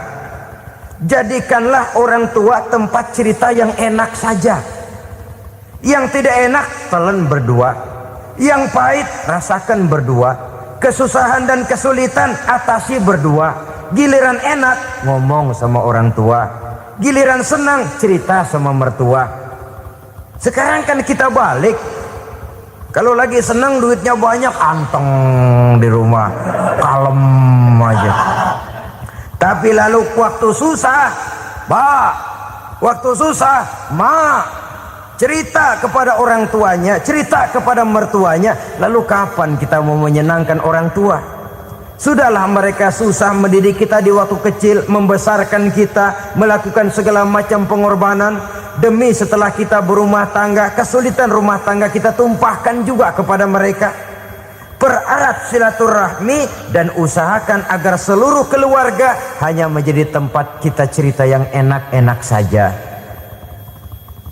jadikanlah orang tua tempat cerita yang enak saja. Yang tidak enak telan berdua, yang pahit rasakan berdua, kesusahan dan kesulitan atasi berdua. Giliran enak ngomong sama orang tua, giliran senang cerita sama mertua. Sekarang kan kita balik, kalau lagi senang duitnya banyak, anteng di rumah, kalem aja. Tapi lalu waktu susah, Pak, waktu susah, Ma, cerita kepada orang tuanya, cerita kepada mertuanya. Lalu kapan kita mau menyenangkan orang tua? Sudahlah mereka susah mendidik kita di waktu kecil, membesarkan kita, melakukan segala macam pengorbanan. Demi setelah kita berumah tangga, kesulitan rumah tangga kita tumpahkan juga kepada mereka. Pererat silaturahmi dan usahakan agar seluruh keluarga hanya menjadi tempat kita cerita yang enak-enak saja.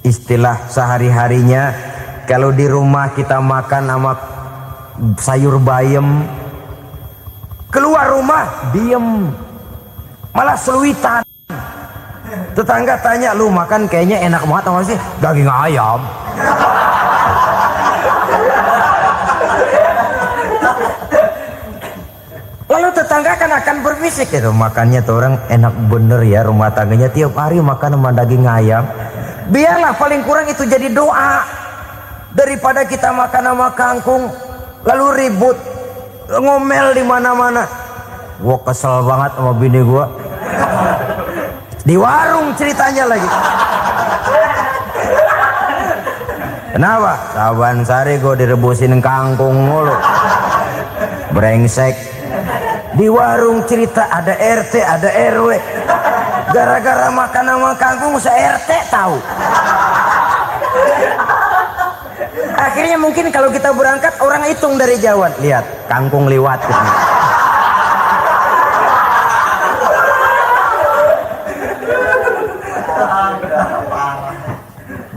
Istilah sehari-harinya, kalau di rumah kita makan sama sayur bayam, keluar rumah diem, malah seluitan. Tetangga tanya, lu makan kayaknya enak banget apa sih? Daging ayam. Lalu tetangga kan akan berbisik, itu makannya tuh orang enak bener ya, rumah tangganya tiap hari makan sama daging ayam. Biarlah paling kurang itu jadi doa, daripada kita makan sama kangkung lalu ribut ngomel di mana-mana. Gua kesel banget sama bini gua. Di warung ceritanya lagi. Kenapa? Saban sari gue direbusin kangkung mulu. Brengsek. Di warung cerita ada RT, ada RW. Gara-gara makan sama kangkung se-RT tahu. Akhirnya mungkin kalau kita berangkat orang hitung dari jauhan. Lihat, kangkung liwat gitu.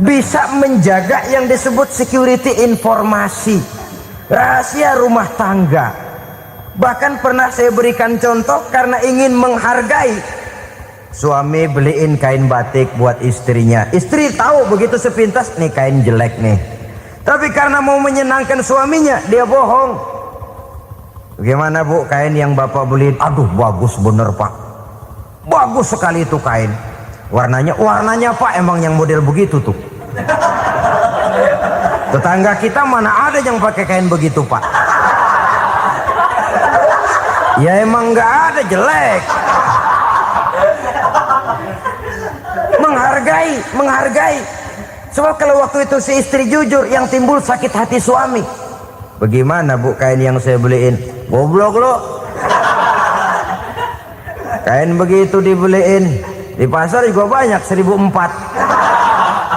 Bisa menjaga yang disebut security informasi, rahasia rumah tangga. Bahkan pernah saya berikan contoh karena ingin menghargai. Suami beliin kain batik buat istrinya. Istri tahu begitu sepintas, nih kain jelek nih. Tapi karena mau menyenangkan suaminya, dia bohong. Bagaimana Bu, kain yang Bapak beliin? Aduh bagus bener Pak, bagus sekali itu kain. Warnanya Pak emang yang model begitu tuh. Tetangga kita mana ada yang pakai kain begitu Pak? Ya emang nggak ada, jelek. Menghargai. Sebab kalau waktu itu si istri jujur, yang timbul sakit hati suami. Bagaimana Bu kain yang saya beliin? Goblok lo. Kain begitu dibeliin di pasar juga banyak 1.400.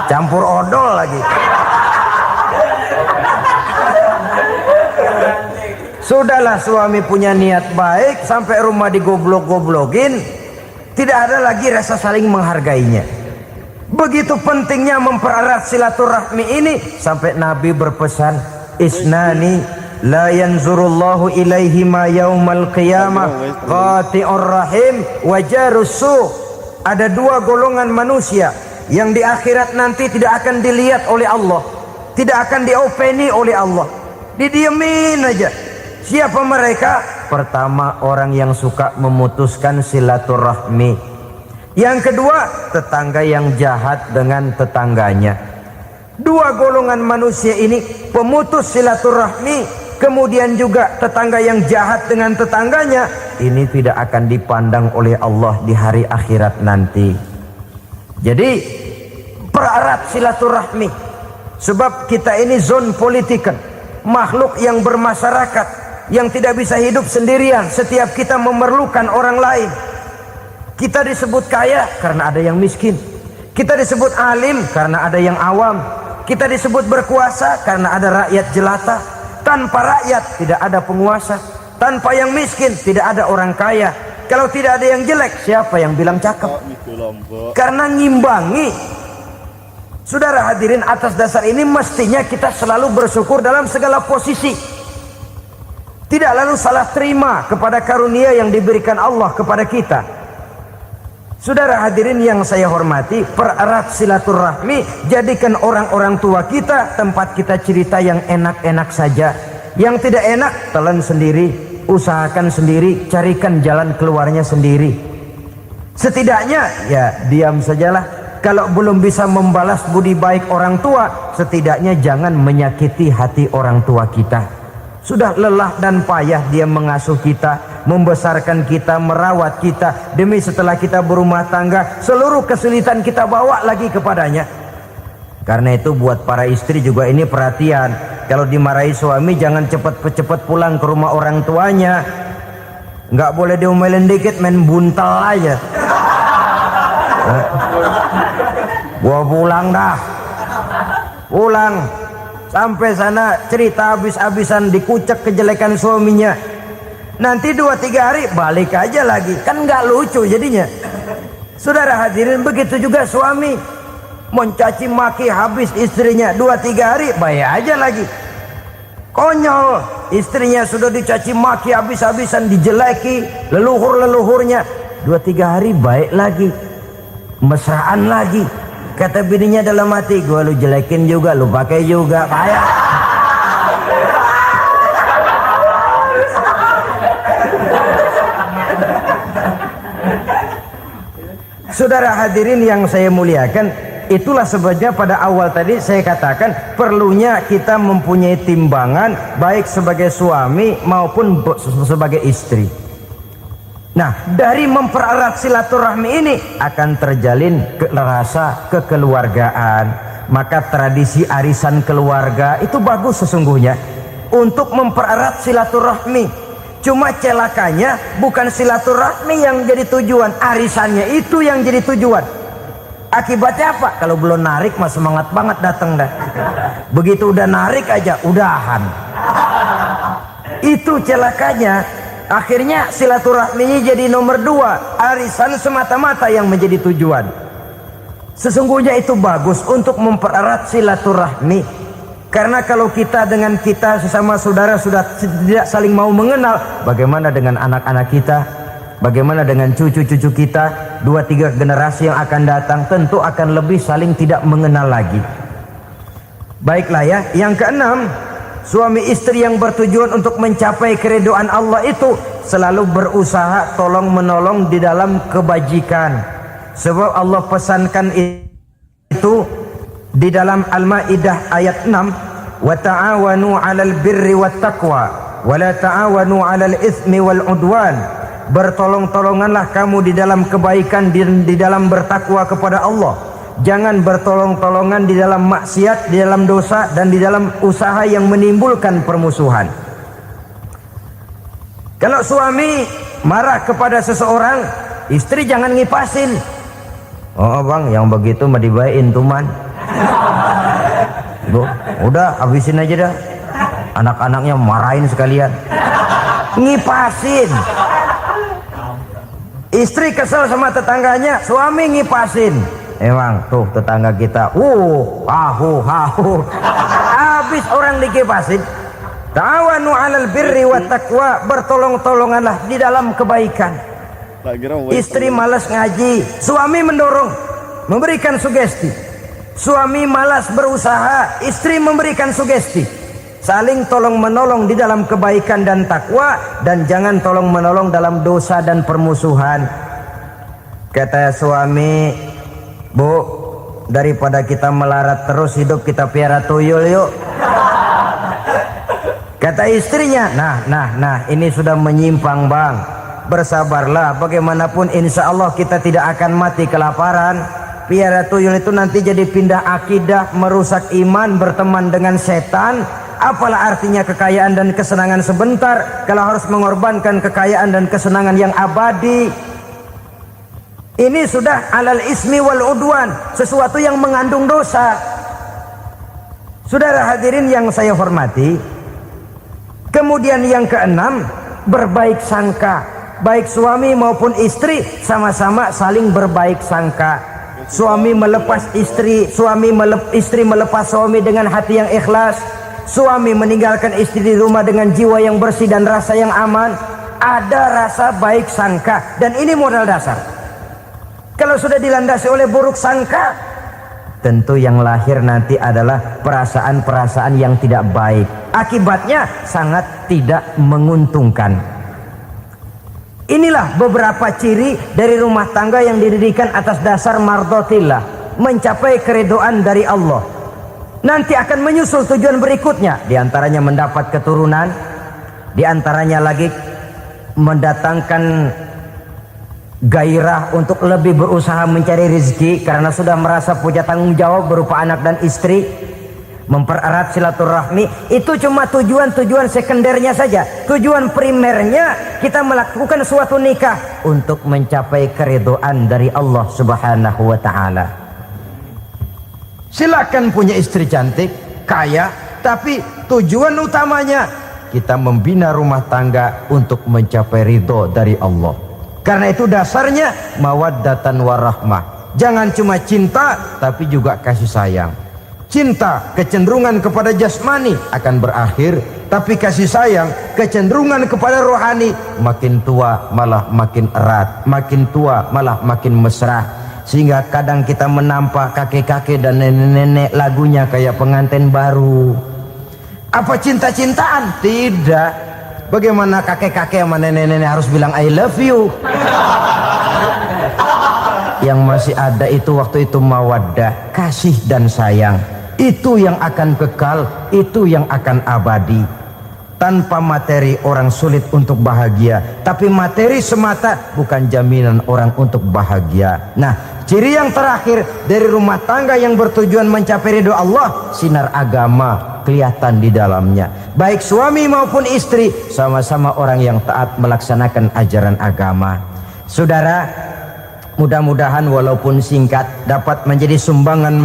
Campur odol lagi. Sudahlah suami punya niat baik, sampai rumah digoblok-goblokin, tidak ada lagi rasa saling menghargainya. Begitu pentingnya mempererat silaturahmi ini, sampai Nabi berpesan, isnani la yanzurullahu ilaihima yaumal qiyamah qati'ur rahim wa jarus su'. Ada dua golongan manusia yang di akhirat nanti tidak akan dilihat oleh Allah, tidak akan diopeni oleh Allah, didiemin aja. Siapa mereka? Pertama, orang yang suka memutuskan silaturahmi. Yang kedua, tetangga yang jahat dengan tetangganya. Dua golongan manusia ini, pemutus silaturahmi, kemudian juga tetangga yang jahat dengan tetangganya, ini tidak akan dipandang oleh Allah di hari akhirat nanti. Jadi pererat silaturahmi, sebab kita ini zon politikan, makhluk yang bermasyarakat, yang tidak bisa hidup sendirian. Setiap kita memerlukan orang lain. Kita disebut kaya karena ada yang miskin, kita disebut alim karena ada yang awam, kita disebut berkuasa karena ada rakyat jelata. Tanpa rakyat tidak ada penguasa, tanpa yang miskin tidak ada orang kaya. Kalau tidak ada yang jelek, siapa yang bilang cakep? Karena ngimbangi. Saudara hadirin, atas dasar ini mestinya kita selalu bersyukur dalam segala posisi, tidak lalu salah terima kepada karunia yang diberikan Allah kepada kita. Saudara hadirin yang saya hormati, pererat silaturahmi, jadikan orang-orang tua kita tempat kita cerita yang enak-enak saja. Yang tidak enak, telan sendiri, usahakan sendiri, carikan jalan keluarnya sendiri. Setidaknya ya diam sajalah. Kalau belum bisa membalas budi baik orang tua, setidaknya jangan menyakiti hati orang tua kita. Sudah lelah dan payah dia mengasuh kita, membesarkan kita, merawat kita, demi setelah kita berumah tangga, seluruh kesulitan kita bawa lagi kepadanya. Karena itu buat para istri juga ini perhatian. Kalau dimarahi suami, jangan cepat-cepat pulang ke rumah orang tuanya. Nggak boleh diomelin dikit, main buntal aja. Gua pulang dah. Pulang. Sampai sana cerita habis-habisan, dikucek kejelekan suaminya. Nanti 2-3 hari balik aja lagi. Kan nggak lucu jadinya. Saudara hadirin, begitu juga suami. Mencaci maki habis istrinya, 2-3 hari baik aja lagi. Konyol, istrinya sudah dicaci maki habis-habisan, dijeleki leluhur-leluhurnya, 2-3 hari baik lagi, mesraan lagi. Kata bininya dalam hati, gua lu jelekin juga, lu pakai juga, payah. Saudara hadirin yang saya muliakan, itulah sebabnya pada awal tadi saya katakan perlunya kita mempunyai timbangan baik sebagai suami maupun sebagai istri. Nah, dari mempererat silaturahmi ini akan terjalin rasa kekeluargaan. Maka tradisi arisan keluarga itu bagus sesungguhnya untuk mempererat silaturahmi. Cuma celakanya bukan silaturahmi yang jadi tujuan, arisannya itu yang jadi tujuan. Akibatnya apa? Kalau belum narik mah semangat banget datang dah. Begitu udah narik aja udahan. Itu celakanya. Akhirnya silaturahminya jadi nomor 2, arisan semata-mata yang menjadi tujuan. Sesungguhnya itu bagus untuk mempererat silaturahmi. Karena kalau kita dengan kita sesama saudara sudah tidak saling mau mengenal, bagaimana dengan anak-anak kita? Bagaimana dengan cucu-cucu kita? 2-3 generasi yang akan datang tentu akan lebih saling tidak mengenal lagi. Baiklah ya, yang keenam, suami istri yang bertujuan untuk mencapai keridhaan Allah itu selalu berusaha tolong menolong di dalam kebajikan. Sebab Allah pesankan itu di dalam Al-Maidah ayat 6, wa ta'awanu 'alal birri wat taqwa wa la ta'awanu 'alal itsmi wal 'udwan. Bertolong-tolonganlah kamu di dalam kebaikan, di dalam bertakwa kepada Allah. Jangan bertolong-tolongan di dalam maksiat, di dalam dosa, dan di dalam usaha yang menimbulkan permusuhan. Kalau suami marah kepada seseorang, istri jangan ngipasin. Oh bang, yang begitu mah dibayain tuman. Udah habisin aja dah. Anak-anaknya marahin sekalian. ngipasin. Istri kesel sama tetangganya, suami ngipasin. Emang tuh tetangga kita, hahu. Habis orang dikipasin. Ta'awanu 'alal birri wat taqwa, bertolong-tolonganlah di dalam kebaikan. Istri malas ngaji, suami mendorong, memberikan sugesti. Suami malas berusaha, istri memberikan sugesti. Saling tolong menolong di dalam kebaikan dan takwa, dan jangan tolong menolong dalam dosa dan permusuhan. Kata suami, Bu, daripada kita melarat terus hidup, kita piara tuyul yuk. Kata istrinya, nah ini sudah menyimpang bang. Bersabarlah, bagaimanapun insya Allah kita tidak akan mati kelaparan. Piara tuyul itu nanti jadi pindah akidah, merusak iman, berteman dengan setan. Apalah artinya kekayaan dan kesenangan sebentar kalau harus mengorbankan kekayaan dan kesenangan yang abadi. Ini sudah alal ismi wal udwan, sesuatu yang mengandung dosa. Saudara hadirin yang saya hormati, kemudian yang keenam, berbaik sangka. Baik suami maupun istri sama-sama saling berbaik sangka. Suami melepas istri, istri melepas suami dengan hati yang ikhlas. Suami meninggalkan istri di rumah dengan jiwa yang bersih dan rasa yang aman. Ada rasa baik sangka, dan ini modal dasar. Kalau sudah dilandasi oleh buruk sangka, tentu yang lahir nanti adalah perasaan-perasaan yang tidak baik. Akibatnya sangat tidak menguntungkan. Inilah beberapa ciri dari rumah tangga yang didirikan atas dasar mardhatillah, mencapai keridhaan dari Allah. Nanti akan menyusul tujuan berikutnya, diantaranya mendapat keturunan, diantaranya lagi mendatangkan gairah untuk lebih berusaha mencari rezeki karena sudah merasa punya tanggung jawab berupa anak dan istri. Mempererat silaturahmi, itu cuma tujuan-tujuan sekundernya saja. Tujuan primernya kita melakukan suatu nikah untuk mencapai keridhaan dari Allah Subhanahu wa taala. Silakan punya istri cantik, kaya, tapi tujuan utamanya kita membina rumah tangga untuk mencapai ridho dari Allah. Karena itu dasarnya mawaddatan warahmah. Jangan cuma cinta, tapi juga kasih sayang. Cinta, kecenderungan kepada jasmani akan berakhir, tapi kasih sayang, kecenderungan kepada rohani, makin tua malah makin erat, makin tua malah makin mesra. Sehingga kadang kita menampak kakek-kakek dan nenek-nenek lagunya kayak pengantin baru. Apa cinta-cintaan? Tidak. Bagaimana kakek-kakek sama nenek-nenek harus bilang I love you? Yang masih ada itu waktu itu mawaddah, kasih dan sayang. Itu yang akan kekal, itu yang akan abadi. Tanpa materi orang sulit untuk bahagia, tapi materi semata bukan jaminan orang untuk bahagia. Nah, ciri yang terakhir dari rumah tangga yang bertujuan mencapai ridho Allah, sinar agama kelihatan di dalamnya. Baik suami maupun istri sama-sama orang yang taat melaksanakan ajaran agama. Saudara, mudah-mudahan walaupun singkat dapat menjadi sumbangan